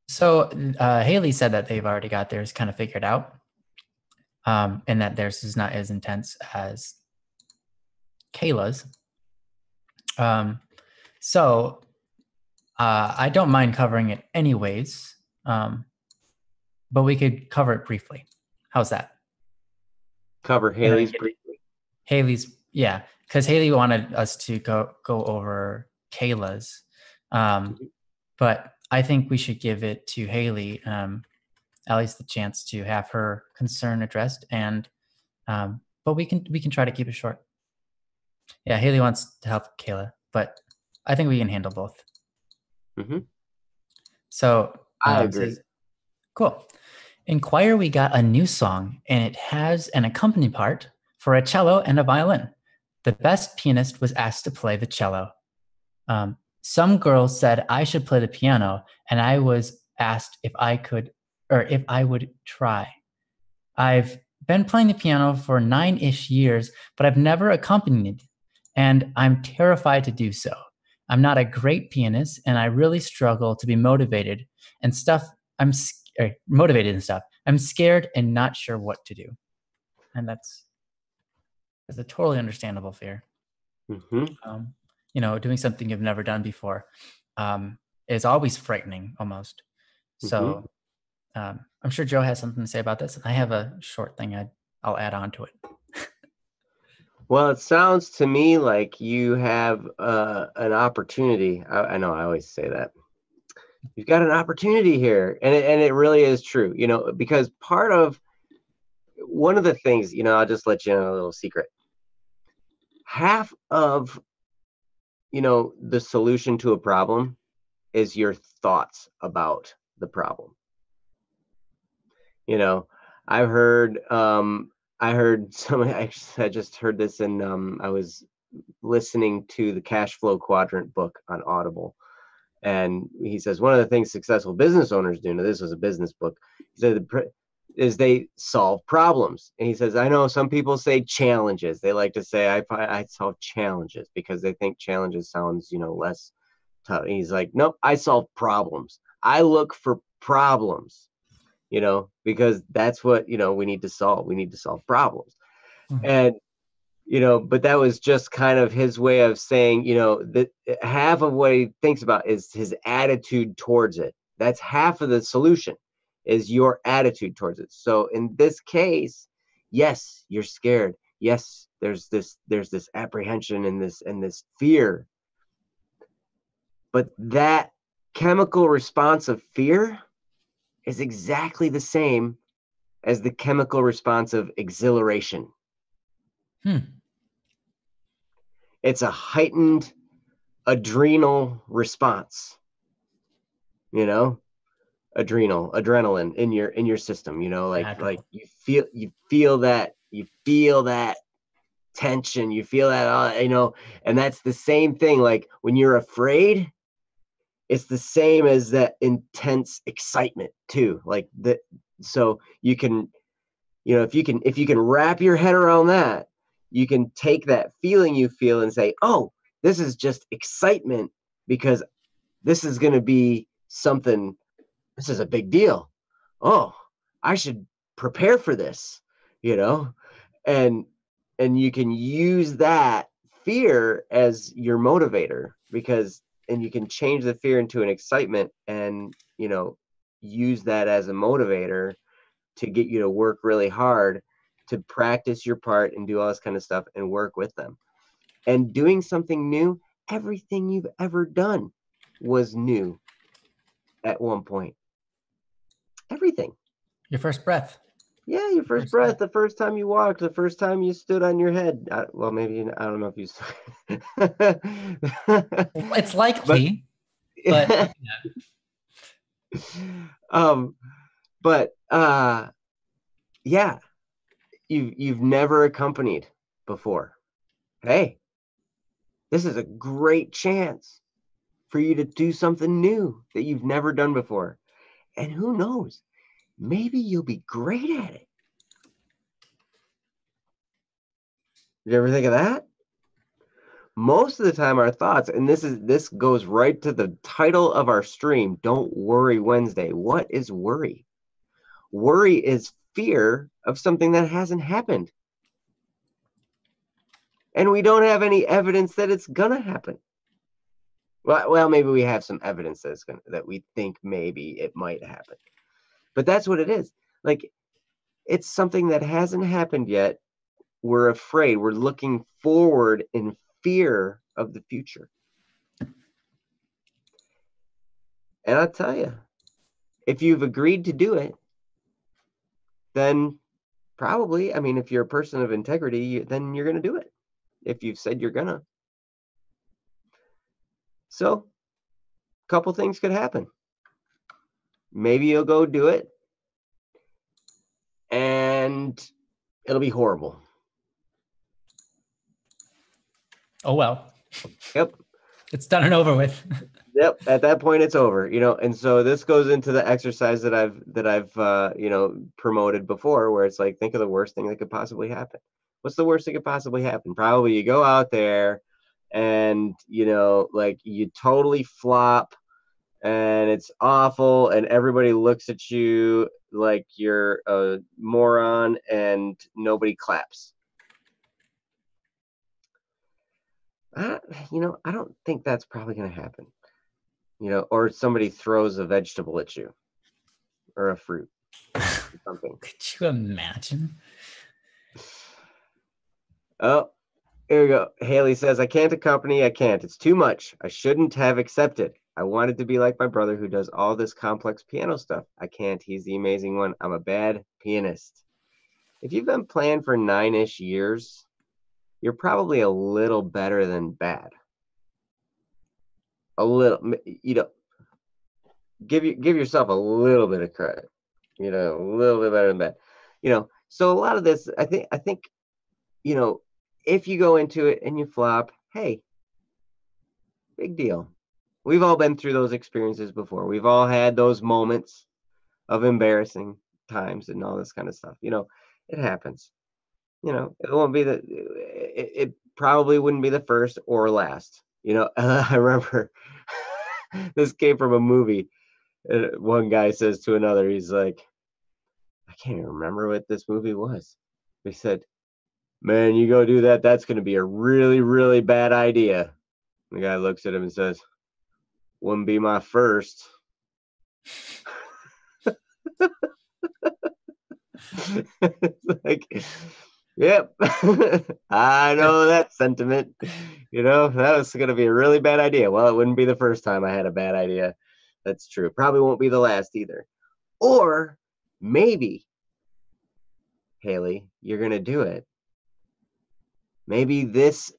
So Haley said that they've already got theirs kind of figured out, and that theirs is not as intense as Kayla's. So I don't mind covering it anyways, but we could cover it briefly. How's that? Cover Haley's briefly. Haley's, yeah, because Haley wanted us to go over Kayla's, but I think we should give it to Haley, at least the chance to have her concern addressed, and but we can try to keep it short. Yeah, Haley wants to help Kayla, but I think we can handle both. So I agree. Cool. In choir, we got a new song, and it has an accompanying part for a cello and a violin. The best pianist was asked to play the cello. Some girls said I should play the piano, and I was asked if I would try. I've been playing the piano for 9-ish years, but I've never accompanied, and I'm terrified to do so. I'm not a great pianist, and I really struggle to be motivated and stuff. I'm scared and not sure what to do. And that's It's a totally understandable fear. Mm-hmm. You know, doing something you've never done before is always frightening, almost. Mm-hmm. So I'm sure Joe has something to say about this. I have a short thing I'll add on to it. Well, it sounds to me like you have an opportunity. I know I always say that. You've got an opportunity here, and it really is true. You know, because part of one of the things, you know, I'll just let you know a little secret. Half of, you know, the solution to a problem is your thoughts about the problem. You know, I've heard I heard somebody I just heard this in I was listening to the Cash Flow Quadrant book on Audible. And he says one of the things successful business owners do, now this was a business book, he said is they solve problems. And he says, I know some people say challenges. They like to say I solve challenges because they think challenges sounds, you know, less tough. And he's like, nope, I solve problems. I look for problems, you know, because that's what, you know, we need to solve. We need to solve problems. Mhm. And you know, but that was just kind of his way of saying, you know, that half of what he thinks about is his attitude towards it. That's half of the solution, is your attitude towards it. So in this case, yes, you're scared. Yes, there's this apprehension and this fear. But that chemical response of fear is exactly the same as the chemical response of exhilaration. It's a heightened adrenal response, you know, adrenaline in your system, you know, like Adderall. you feel that tension, you feel that, you know, and that's the same thing. Like when you're afraid, it's the same as that intense excitement too. Like that, so you can, you know, if you can wrap your head around that, you can take that feeling you feel and say, oh, this is just excitement because this is going to be something, this is a big deal. Oh, I should prepare for this, you know? And you can use that fear as your motivator, because and you can change the fear into an excitement and, you know, use that as a motivator to get you to work really hard to practice your part and do all this kind of stuff and work with them. And doing something new, everything you've ever done was new at one point. Everything. Your first breath. Yeah, your first breath, the first time you walked, the first time you stood on your head. Well, maybe I don't know if you. It's likely, but but yeah, you've never accompanied before. Hey, this is a great chance for you to do something new that you've never done before, and who knows, maybe you'll be great at it. Did you ever think of that? Most of the time our thoughts, and this goes right to the title of our stream, Don't Worry Wednesday. What is worry? Worry is fear of something that hasn't happened, and we don't have any evidence that it's gonna happen. Well, maybe we have some evidence that we think maybe it might happen, but that's what it is. Like, it's something that hasn't happened yet. We're afraid. We're looking forward in fear of the future. And I'll tell you, if you've agreed to do it, then probably, I mean, if you're a person of integrity, then you're going to do it if you've said you're going to. So, a couple things could happen. Maybe you'll go do it and it'll be horrible. Oh, well. Yep. It's done and over with. Yep. At that point, it's over, you know. And so this goes into the exercise that I've you know, promoted before, where it's like, think of the worst thing that could possibly happen. What's the worst that could possibly happen? Probably you go out there and, you know, like you totally flop and it's awful and everybody looks at you like you're a moron and nobody claps. I, I don't think that's probably going to happen. Or somebody throws a vegetable at you or a fruit or something. Could you imagine? Oh, here we go. Haley says, I can't accompany. I can't. It's too much. I shouldn't have accepted. I wanted to be like my brother who does all this complex piano stuff. I can't. He's the amazing one. I'm a bad pianist. If you've been playing for 9-ish years, you're probably a little better than bad. A little, give yourself a little bit of credit. A little bit better than bad. So a lot of this, I think, if you go into it and you flop, hey, big deal. We've all been through those experiences before. We've all had those moments of embarrassing times and all this kind of stuff. It happens. It won't be it probably wouldn't be the first or last. I remember this came from a movie. One guy says to another, he's like, I can't even remember what this movie was. He said, man, you go do that, that's going to be a really, really bad idea. The guy looks at him and says, wouldn't be my first. It's like, yep, I know that sentiment. That was going to be a really bad idea. Well, it wouldn't be the first time I had a bad idea. That's true. Probably won't be the last either. Or maybe, Haley, you're going to do it. Maybe this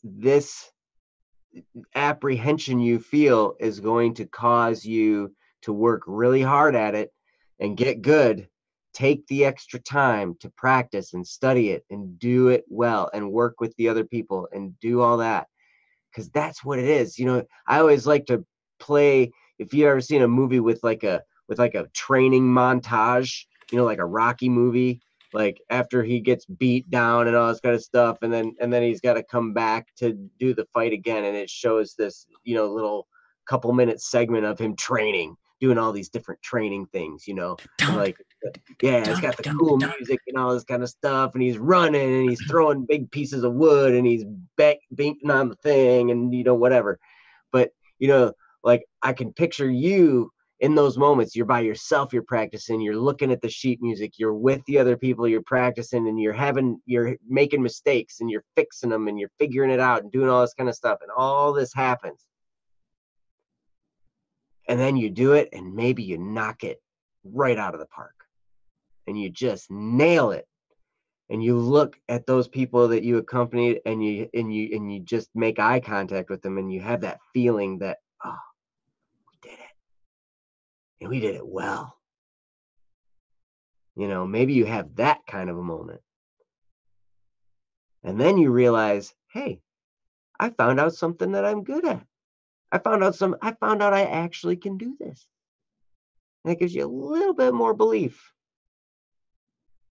apprehension you feel is going to cause you to work really hard at it and get good. Take the extra time to practice and study it and do it well and work with the other people and do all that, because that's what it is. I always like to play, if you ever seen a movie with like a training montage, like a Rocky movie, like after he gets beat down and all this kind of stuff, and then he's got to come back to do the fight again, and it shows this little couple minute segment of him training, doing all these different training things, and like, yeah, it's got the cool music and all this kind of stuff, and he's running and he's throwing big pieces of wood and he's beating on the thing and whatever. But like, I can picture you in those moments. You're by yourself, you're practicing, you're looking at the sheet music, you're with the other people, you're practicing, and you're making mistakes and you're fixing them and you're figuring it out and doing all this kind of stuff, and all this happens. And then you do it, and maybe you knock it right out of the park and you just nail it. And you look at those people that you accompanied and you just make eye contact with them, and you have that feeling that, oh, we did it. And we did it well. Maybe you have that kind of a moment. And then you realize, hey, I found out something that I'm good at. I found out I actually can do this. And it gives you a little bit more belief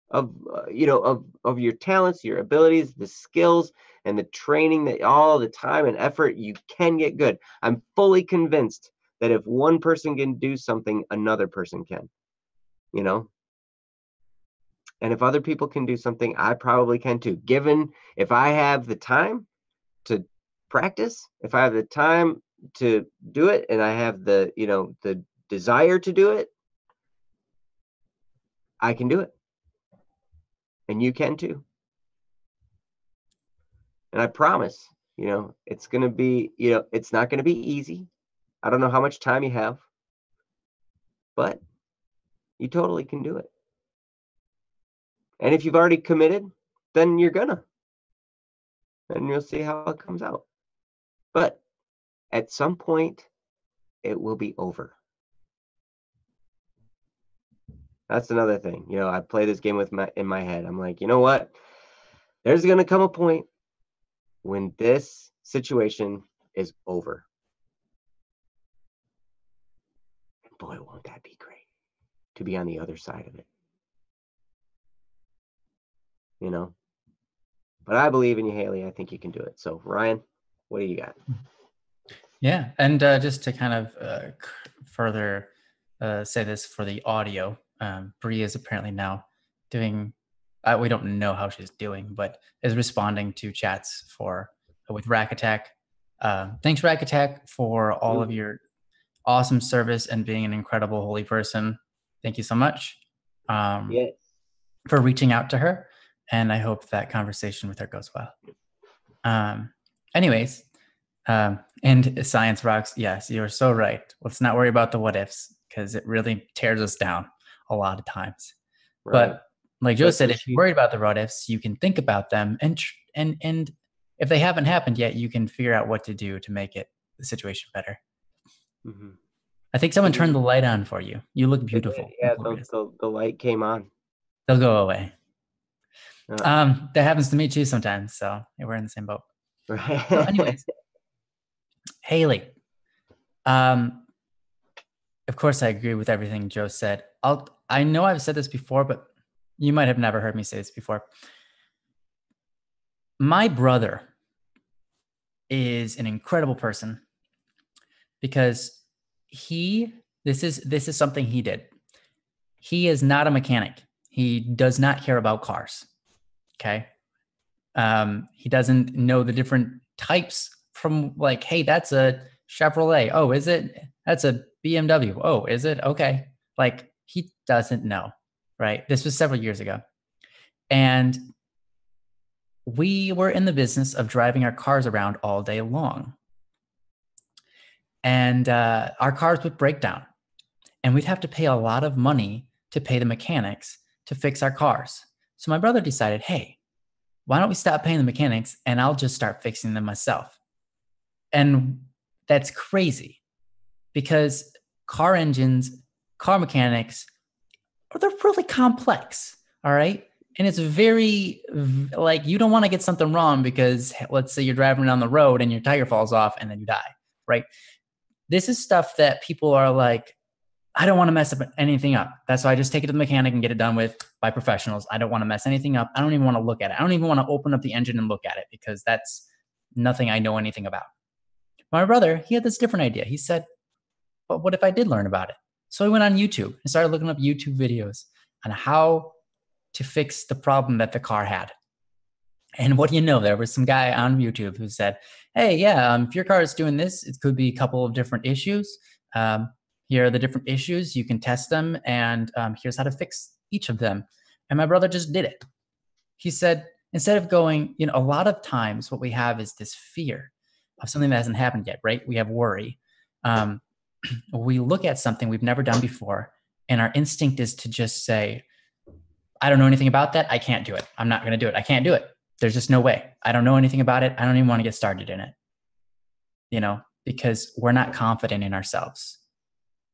of your talents, your abilities, the skills, and the training, that all the time and effort, you can get good. I'm fully convinced that if one person can do something, another person can. And if other people can do something, I probably can too. Given, if I have the time to practice, if I have the time to do it, and I have the desire to do it, I can do it. And you can too. And I promise, it's going to be, it's not going to be easy. I don't know how much time you have, but you totally can do it. And if you've already committed, then you're gonna. And you'll see how it comes out. But at some point, it will be over. That's another thing. I play this game in my head. I'm like, you know what? There's going to come a point when this situation is over. And boy, won't that be great to be on the other side of it. But I believe in you, Haley. I think you can do it. So, Ryan, what do you got? Yeah, and just to kind of further say this for the audio, Bree is apparently now doing, we don't know how she's doing, but is responding to chats with Rack Attack. Thanks, Rack Attack, for all of your awesome service and being an incredible holy person. Thank you so much Yes. for reaching out to her. And I hope that conversation with her goes well. Anyways, and Science Rocks, yes, you're so right. Let's not worry about the what ifs, because it really tears us down a lot of times. Right. But like Joe said, if you're worried about the what ifs, you can think about them, and if they haven't happened yet, you can figure out what to do to make the situation better. Mm-hmm. I think someone turned the light on for you. You look beautiful. Yeah, the light came on. They'll go away. That happens to me too sometimes. So we're in the same boat. Right. So anyways, Haley. Of course, I agree with everything Joe said. I know I've said this before, but you might have never heard me say this before. My brother is an incredible person because this is something he did. He is not a mechanic. He does not care about cars. Okay. He doesn't know the different types from like, hey, that's a Chevrolet. Oh, is it? That's a BMW. Oh, is it? Okay. Like he doesn't know, right? This was several years ago. And we were in the business of driving our cars around all day long. And our cars would break down. And we'd have to pay a lot of money to pay the mechanics to fix our cars. So my brother decided, hey, why don't we stop paying the mechanics and I'll just start fixing them myself? And that's crazy because car engines, car mechanics, they're really complex, all right? And it's very, like, you don't want to get something wrong because let's say you're driving down the road and your tire falls off and then you die, right? This is stuff that people are like, I don't want to mess up anything up. That's why I just take it to the mechanic and get it done with by professionals. I don't want to mess anything up. I don't even want to look at it. I don't even want to open up the engine and look at it because that's nothing I know anything about. My brother, he had this different idea. He said, but what if I did learn about it? So he went on YouTube and started looking up YouTube videos on how to fix the problem that the car had. And what do you know? There was some guy on YouTube who said, hey, yeah, if your car is doing this, it could be a couple of different issues. Here are the different issues. You can test them, and here's how to fix each of them. And my brother just did it. He said, instead of going, a lot of times what we have is this fear of something that hasn't happened yet, right? We have worry. We look at something we've never done before, and our instinct is to just say, I don't know anything about that. I can't do it. I'm not going to do it. I can't do it. There's just no way. I don't know anything about it. I don't even want to get started in it, because we're not confident in ourselves.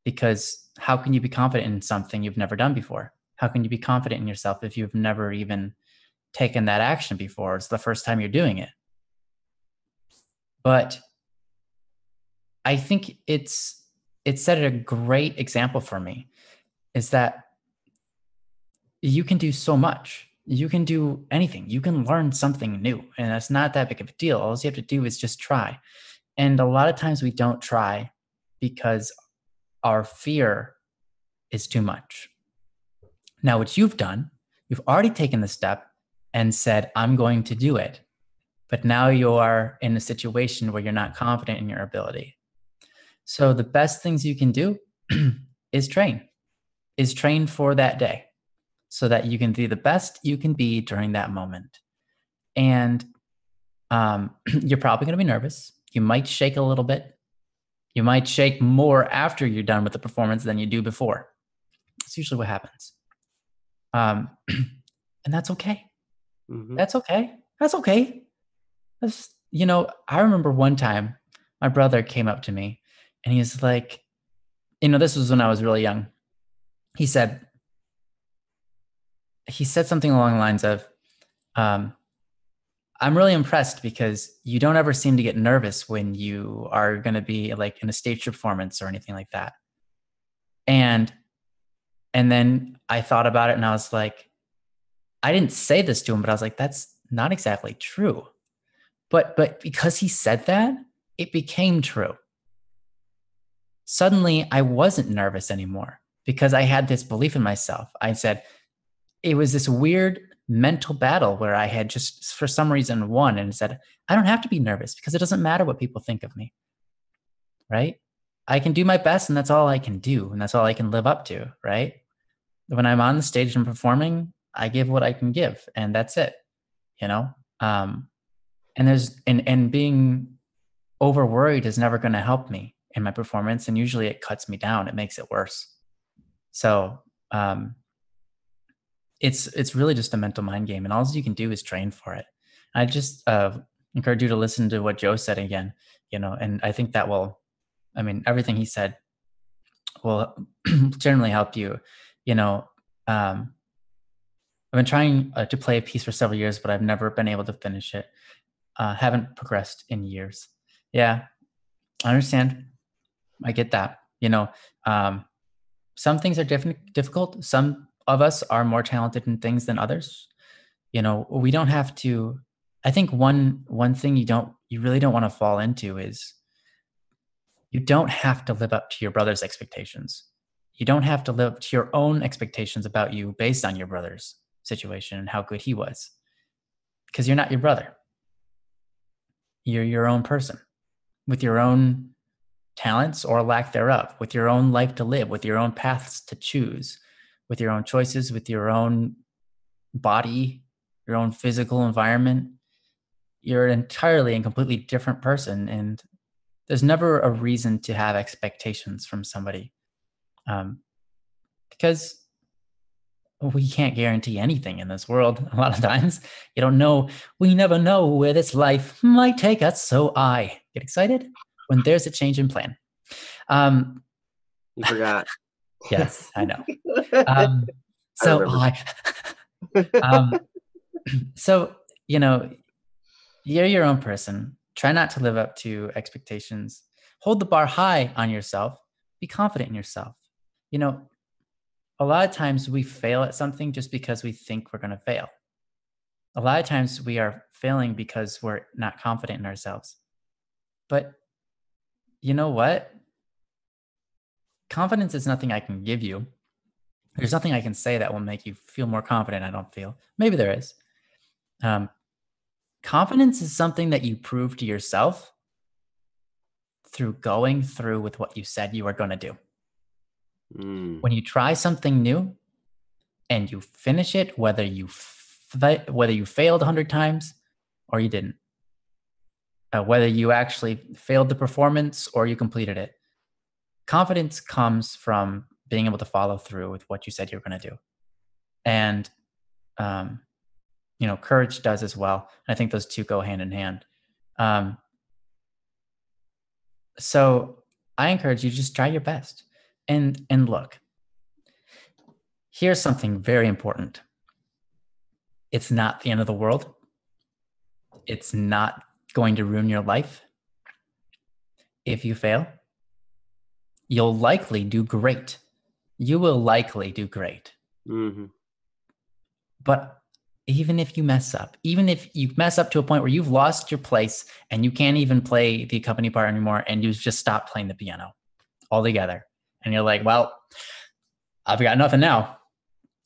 Because how can you be confident in something you've never done before? How can you be confident in yourself if you've never even taken that action before? It's the first time you're doing it. But I think it set a great example for me, is that you can do so much. You can do anything. You can learn something new, and that's not that big of a deal. All you have to do is just try. And a lot of times we don't try because our fear is too much. Now, what you've done, you've already taken the step and said, I'm going to do it. But now you are in a situation where you're not confident in your ability. So the best things you can do is train for that day so that you can be the best you can be during that moment. And you're probably going to be nervous. You might shake a little bit. You might shake more after you're done with the performance than you do before. That's usually what happens. And that's okay. Mm-hmm. That's okay. That's okay. I remember one time my brother came up to me and he's like, this was when I was really young. He said something along the lines of, I'm really impressed because you don't ever seem to get nervous when you are going to be like in a stage performance or anything like that. And then I thought about it and I was like, I didn't say this to him, but I was like, that's not exactly true. But because he said that, it became true. Suddenly I wasn't nervous anymore because I had this belief in myself. I said, it was this weird mental battle where I had just for some reason won and said, I don't have to be nervous because it doesn't matter what people think of me, right? I can do my best and that's all I can do. And that's all I can live up to, right? When I'm on the stage and performing, I give what I can give and that's it, you know? And there's, and being over worried is never going to help me in my performance. And usually it cuts me down. It makes it worse. So, it's really just a mental mind game, and all you can do is train for it. I just encourage you to listen to what Joe said again, and I think that will, everything he said will generally help you. I've been trying to play a piece for several years, but I've never been able to finish it. Haven't progressed in years. Yeah, I understand. I get that. Some things are difficult. Some of us are more talented in things than others. We don't have to. I think one thing you really don't want to fall into is you don't have to live up to your brother's expectations. You don't have to live up to your own expectations about you based on your brother's situation and how good he was, because you're not your brother. You're your own person with your own talents or lack thereof, with your own life to live, with your own paths to choose, with your own choices, with your own body, your own physical environment. You're an entirely and completely different person. And there's never a reason to have expectations from somebody, because we can't guarantee anything in this world. A lot of times you don't know. We never know where this life might take us. So I get excited when there's a change in plan. You forgot. Yes, I know. So you're your own person. Try not to live up to expectations. Hold the bar high on yourself. Be confident in yourself. A lot of times we fail at something just because we think we're going to fail. A lot of times we are failing because we're not confident in ourselves. But you know what? Confidence is nothing I can give you. There's nothing I can say that will make you feel more confident. I don't feel. Maybe there is. Confidence is something that you prove to yourself through going through with what you said you were going to do. When you try something new and you finish it, whether you failed 100 times or you didn't, whether you actually failed the performance or you completed it, confidence comes from being able to follow through with what you said you're going to do. And, courage does as well. I think those two go hand in hand. So I encourage you to just try your best. And look, here's something very important. It's not the end of the world. It's not going to ruin your life. If you fail, you'll likely do great. You will likely do great. Mm-hmm. But even if you mess up, even if you mess up to a point where you've lost your place and you can't even play the accompaniment part anymore and you just stop playing the piano altogether, and you're like, well, I've got nothing now.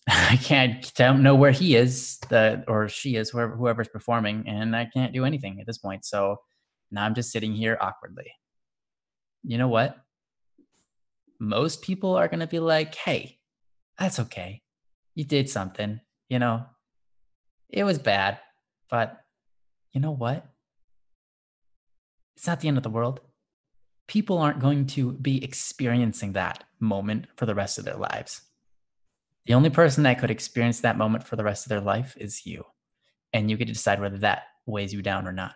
I don't know where he is, or she is, whoever's performing, and I can't do anything at this point. So now I'm just sitting here awkwardly. You know what? Most people are going to be like, hey, that's okay. You did something, it was bad, but you know what? It's not the end of the world. People aren't going to be experiencing that moment for the rest of their lives. The only person that could experience that moment for the rest of their life is you. And you get to decide whether that weighs you down or not.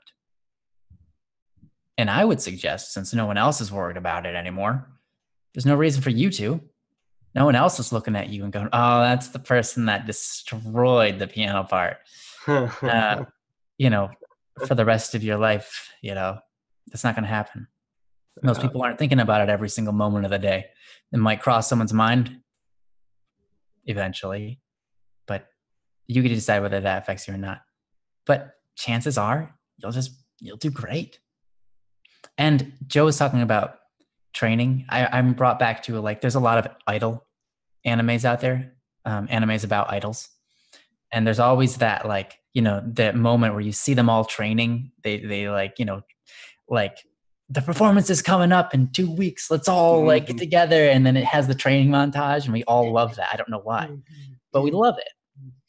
And I would suggest, since no one else is worried about it anymore, there's no reason for you to. No one else is looking at you and going, oh, that's the person that destroyed the piano part. For the rest of your life, that's not going to happen. Most people aren't thinking about it every single moment of the day. It might cross someone's mind eventually, but you get to decide whether that affects you or not. But chances are you'll do great. And Joe was talking about training. I'm brought back to there's a lot of idol animes out there, animes about idols. And there's always that, like, you know, that moment where you see them all training. They like, you know, like the performance is coming up in 2 weeks. Let's all like get together. And then it has the training montage, and we all love that. I don't know why, but we love it.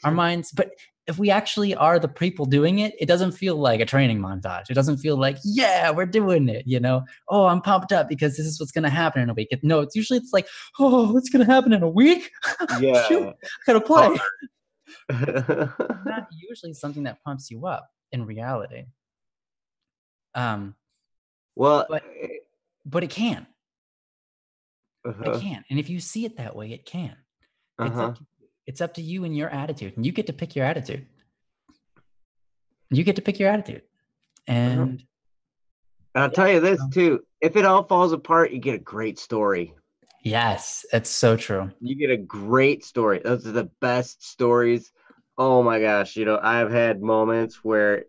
Our minds, but if we actually are the people doing it, it doesn't feel like a training montage. It doesn't feel like, yeah, we're doing it, you know? Oh, I'm pumped up because this is what's going to happen in a week. No, it's usually it's like, oh, what's going to happen in a week? Shoot, Yeah. I gotta play. Hard. Not usually something that pumps you up in reality. Well, but it can. It uh-huh. can. And if you see it that way, it can. Uh-huh. It's up to you and your attitude. And you get to pick your attitude. You get to pick your attitude. And I'll tell you this too. If it all falls apart, you get a great story. yes, it's so true. You get a great story. Those are the best stories. Oh my gosh. You know, I've had moments where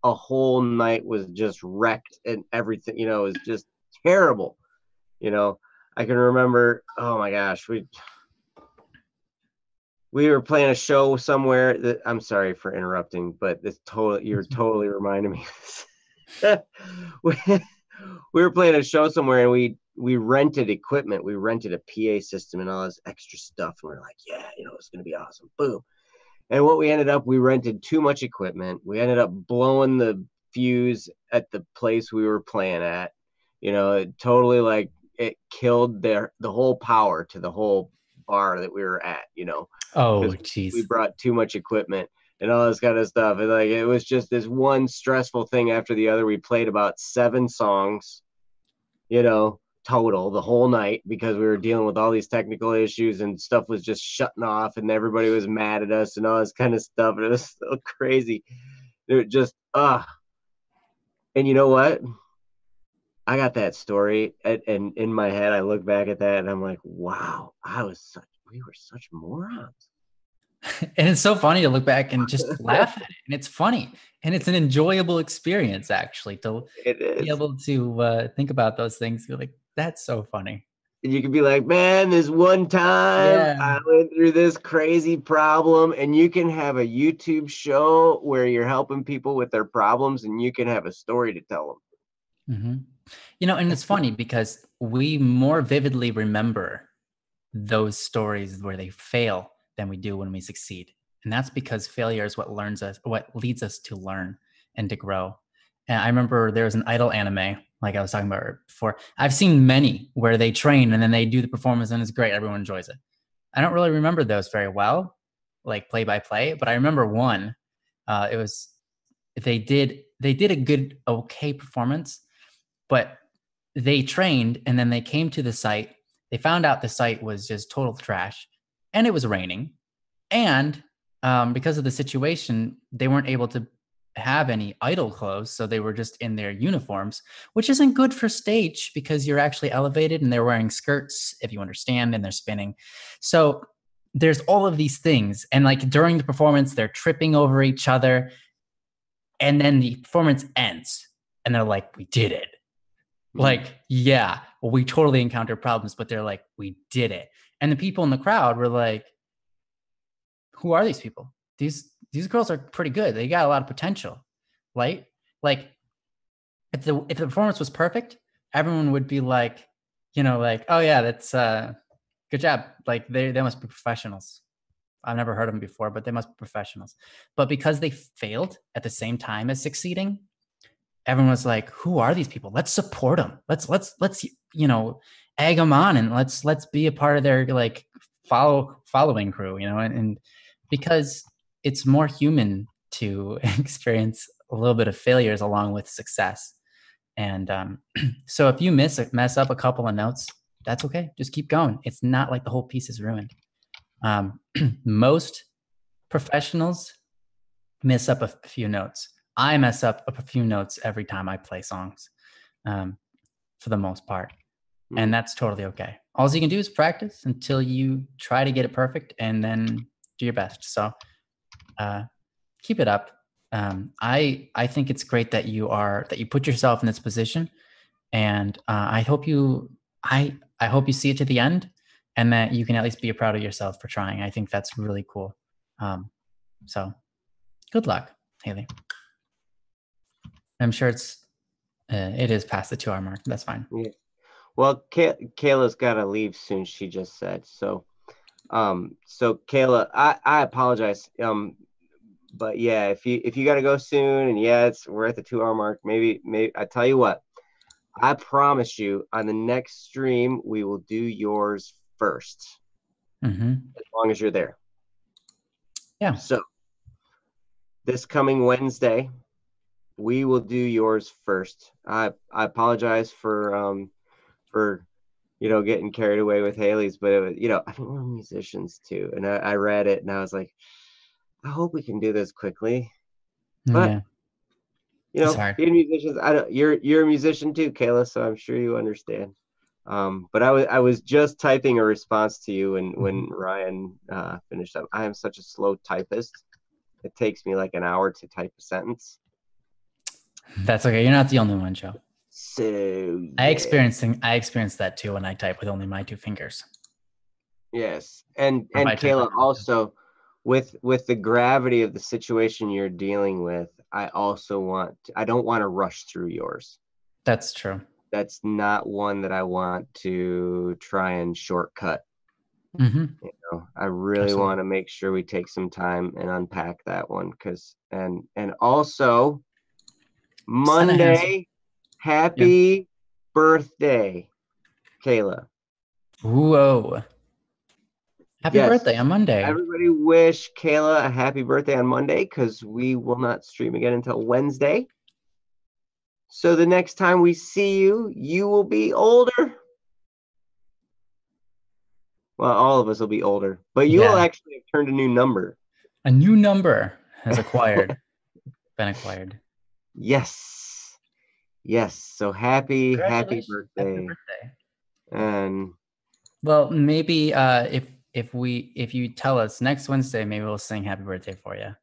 a whole night was just wrecked and everything, you know, was just terrible. You know, I can remember, oh my gosh, we were playing a show somewhere that, I'm sorry for interrupting, but you're totally reminding me of this. we were playing a show somewhere, and we rented equipment. We rented a PA system and all this extra stuff. And we are like, yeah, you know, it's going to be awesome. Boom. And what we ended up, we rented too much equipment. We ended up blowing the fuse at the place we were playing at. You know, it totally, like, it killed the whole power to the whole bar that we were at, you know. Oh, geez. We brought too much equipment and all this kind of stuff. And like, it was just this one stressful thing after the other. We played about 7 songs, you know, total the whole night, because we were dealing with all these technical issues and stuff was just shutting off and everybody was mad at us and all this kind of stuff. And it was so crazy. It just, and you know what? I got that story, and in my head, I look back at that and I'm like, wow, we were such morons. And it's so funny to look back and just laugh at it. And it's funny. And it's an enjoyable experience, actually, to be able to think about those things. You're like, that's so funny. And you can be like, man, this one time I went through this crazy problem. And you can have a YouTube show where you're helping people with their problems, and you can have a story to tell them. Mm-hmm. You know, and it's funny because we more vividly remember those stories where they fail than we do when we succeed. And that's because failure is what leads us to learn and to grow. And I remember there was an idol anime, like I was talking about before. I've seen many where they train and then they do the performance and it's great. Everyone enjoys it. I don't really remember those very well, like play by play, but I remember one. It was they did a good, okay performance, but they trained and then they came to the site. They found out the site was just total trash, and it was raining. And because of the situation, they weren't able to have any idol clothes, so they were just in their uniforms, which isn't good for stage because you're actually elevated, and they're wearing skirts, if you understand, and they're spinning. So there's all of these things, and like during the performance, they're tripping over each other, and then the performance ends, and they're like, "We did it." Like, yeah, well, we totally encountered problems, but they're like, we did it. And the people in the crowd were like, who are these people? These girls are pretty good. They got a lot of potential, right? Like, if the performance was perfect, everyone would be like, you know, like, oh yeah, that's good job. Like they must be professionals. I've never heard of them before, but they must be professionals. But because they failed at the same time as succeeding, everyone was like, who are these people? Let's support them. Let's, you know, egg them on, and let's be a part of their like following crew, you know, and because it's more human to experience a little bit of failures along with success. And so if you mess up a couple of notes, that's okay. Just keep going. It's not like the whole piece is ruined. Most professionals miss up a few notes. I mess up a few notes every time I play songs, for the most part. And that's totally okay. All you can do is practice until you try to get it perfect, and then do your best. So keep it up. I think it's great that you put yourself in this position, and I hope you see it to the end, and that you can at least be proud of yourself for trying. I think that's really cool. So good luck, Haley. I'm sure it is past the 2-hour mark. That's fine. Yeah. Well, Kayla's got to leave soon. She just said so. So Kayla, I apologize. But yeah, if you got to go soon, and yeah, we're at the 2-hour mark. Maybe I tell you what, I promise you, on the next stream we will do yours first, as long as you're there. Yeah. So this coming Wednesday, we will do yours first. I apologize for getting carried away with Haley's, but I think we're musicians too, and I read it and I was like, I hope we can do this quickly. But it's hard. being musicians, you're a musician too, Kayla, so I'm sure you understand. But I was just typing a response to you when Ryan finished up. I am such a slow typist. It takes me like an hour to type a sentence. That's okay. You're not the only one, Joe. So yeah. I experienced that too when I type with only my 2 fingers. Yes, and Kayla, also with the gravity of the situation you're dealing with, I don't want to rush through yours. That's true. That's not one that I want to try and shortcut. I really want to make sure we take some time and unpack that one, and also Monday, happy birthday, Kayla. Whoa. Happy birthday on Monday. Everybody wish Kayla a happy birthday on Monday, because we will not stream again until Wednesday. So the next time we see you, you will be older. Well, all of us will be older, but you will actually have turned a new number. A new number has been acquired. Yes. So happy birthday. Happy birthday. And well, maybe if you tell us next Wednesday, maybe we'll sing happy birthday for you.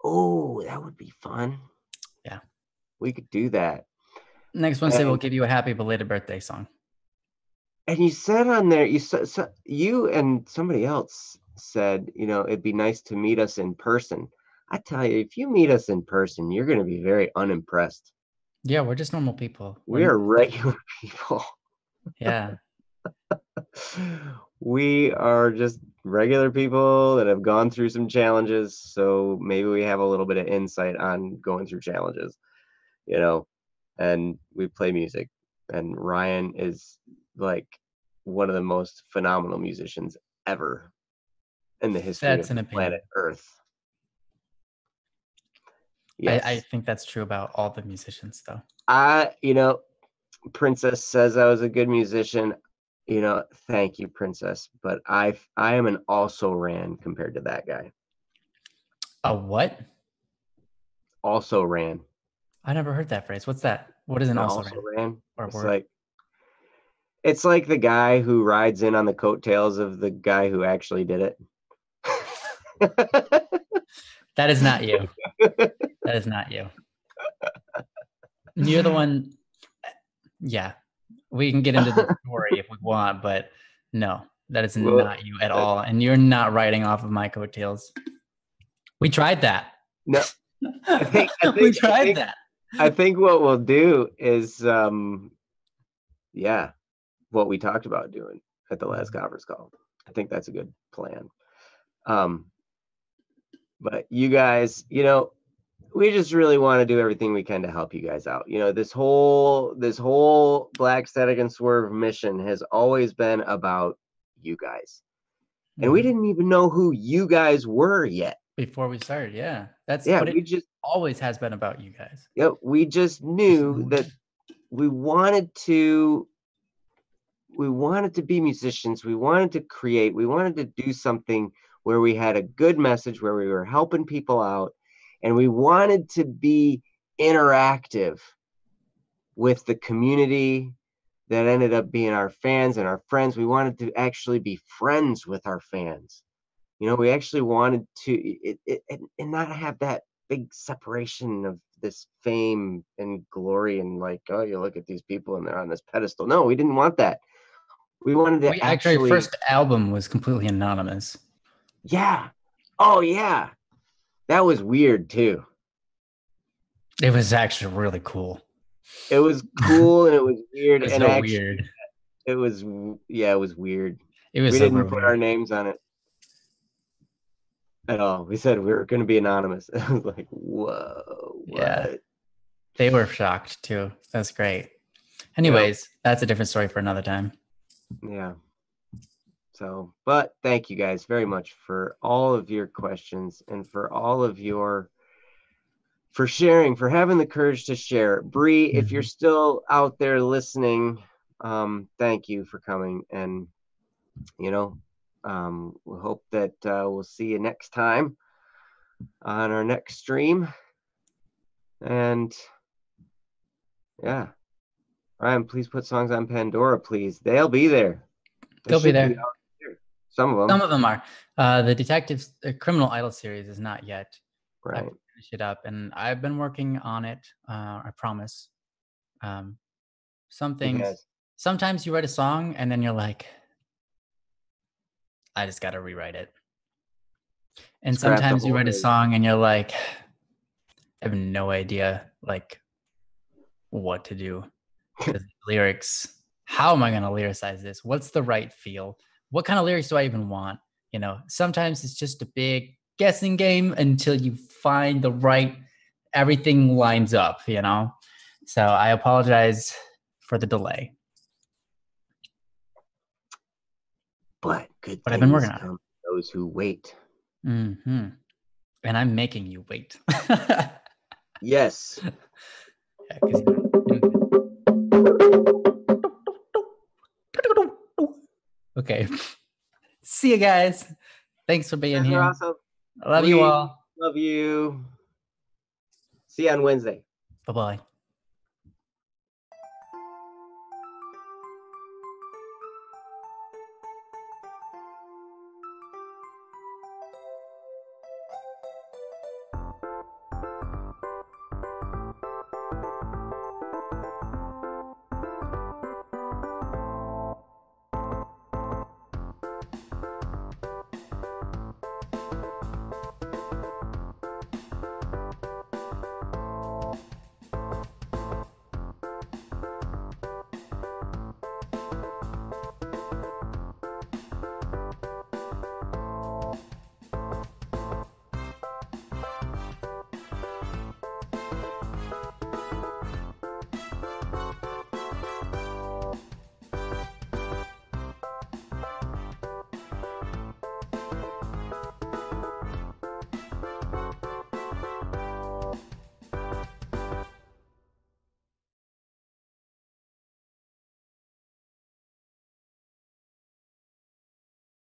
Oh, that would be fun. Yeah. We could do that. Next Wednesday, we'll give you a happy belated birthday song. And you said on there, you and somebody else said, it'd be nice to meet us in person. I tell you, if you meet us in person, you're going to be very unimpressed. Yeah, we're just normal people. We are regular people. Yeah. We are just regular people that have gone through some challenges. So maybe we have a little bit of insight on going through challenges, and we play music. And Ryan is like one of the most phenomenal musicians ever in the history of the planet Earth. Yes. I think that's true about all the musicians, though. Princess says I was a good musician. Thank you, Princess. But I am an also ran compared to that guy. A what? Also ran. I never heard that phrase. What's that? What is an also ran? It's like the guy who rides in on the coattails of the guy who actually did it. That is not you. That is not you. You're the one. Yeah. We can get into the story if we want, but no, that is not you at all. And you're not riding off of my coattails. We tried that. No. We tried that. I think what we'll do is, what we talked about doing at the last conference call. I think that's a good plan. But you guys, we just really want to do everything we can to help you guys out. This whole Black Static and Swerve mission has always been about you guys. And we didn't even know who you guys were yet. Before we started, yeah. It always has been about you guys. Yep, we just knew that we wanted to be musicians. We wanted to create. We wanted to do something where we had a good message, where we were helping people out, and we wanted to be interactive with the community that ended up being our fans and our friends. We wanted to actually be friends with our fans. We actually wanted to and not have that big separation of this fame and glory and like, oh, you look at these people and they're on this pedestal. No, we didn't want that. We wanted to actually. Our first album was completely anonymous. Yeah. Oh, yeah. That was weird too. It was actually really cool. It was cool and it was weird. It was And so actually, weird. it was, yeah, it was weird. It was We super didn't put our weird. names on it at all. We said we were going to be anonymous. I was like, whoa, Yeah. what? They were shocked too. That's great. Anyways, that's a different story for another time. Yeah. So, but thank you guys very much for all of your questions and for all of your, for sharing, for having the courage to share. Bree, if you're still out there listening, thank you for coming. And, we hope that we'll see you next time on our next stream. And yeah, Ryan, please put songs on Pandora, please. They'll be there. They'll be there. Some of them. Some of them are. The Criminal Idol series is not yet. Right. I finish it up, and I've been working on it. I promise. Some things. Sometimes you write a song and then you're like, I just got to rewrite it. And sometimes you write a song and you're like, I have no idea like what to do. Because lyrics, how am I going to lyricize this? What's the right feel? What kind of lyrics do I even want? Sometimes it's just a big guessing game until you find the right, everything lines up, So I apologize for the delay. But good I've been working on it. Those who wait. Mm-hmm. And I'm making you wait. Yes. Yeah, okay. See you guys. Thanks for being here. Awesome. I love you all. Love you. See you on Wednesday. Bye-bye.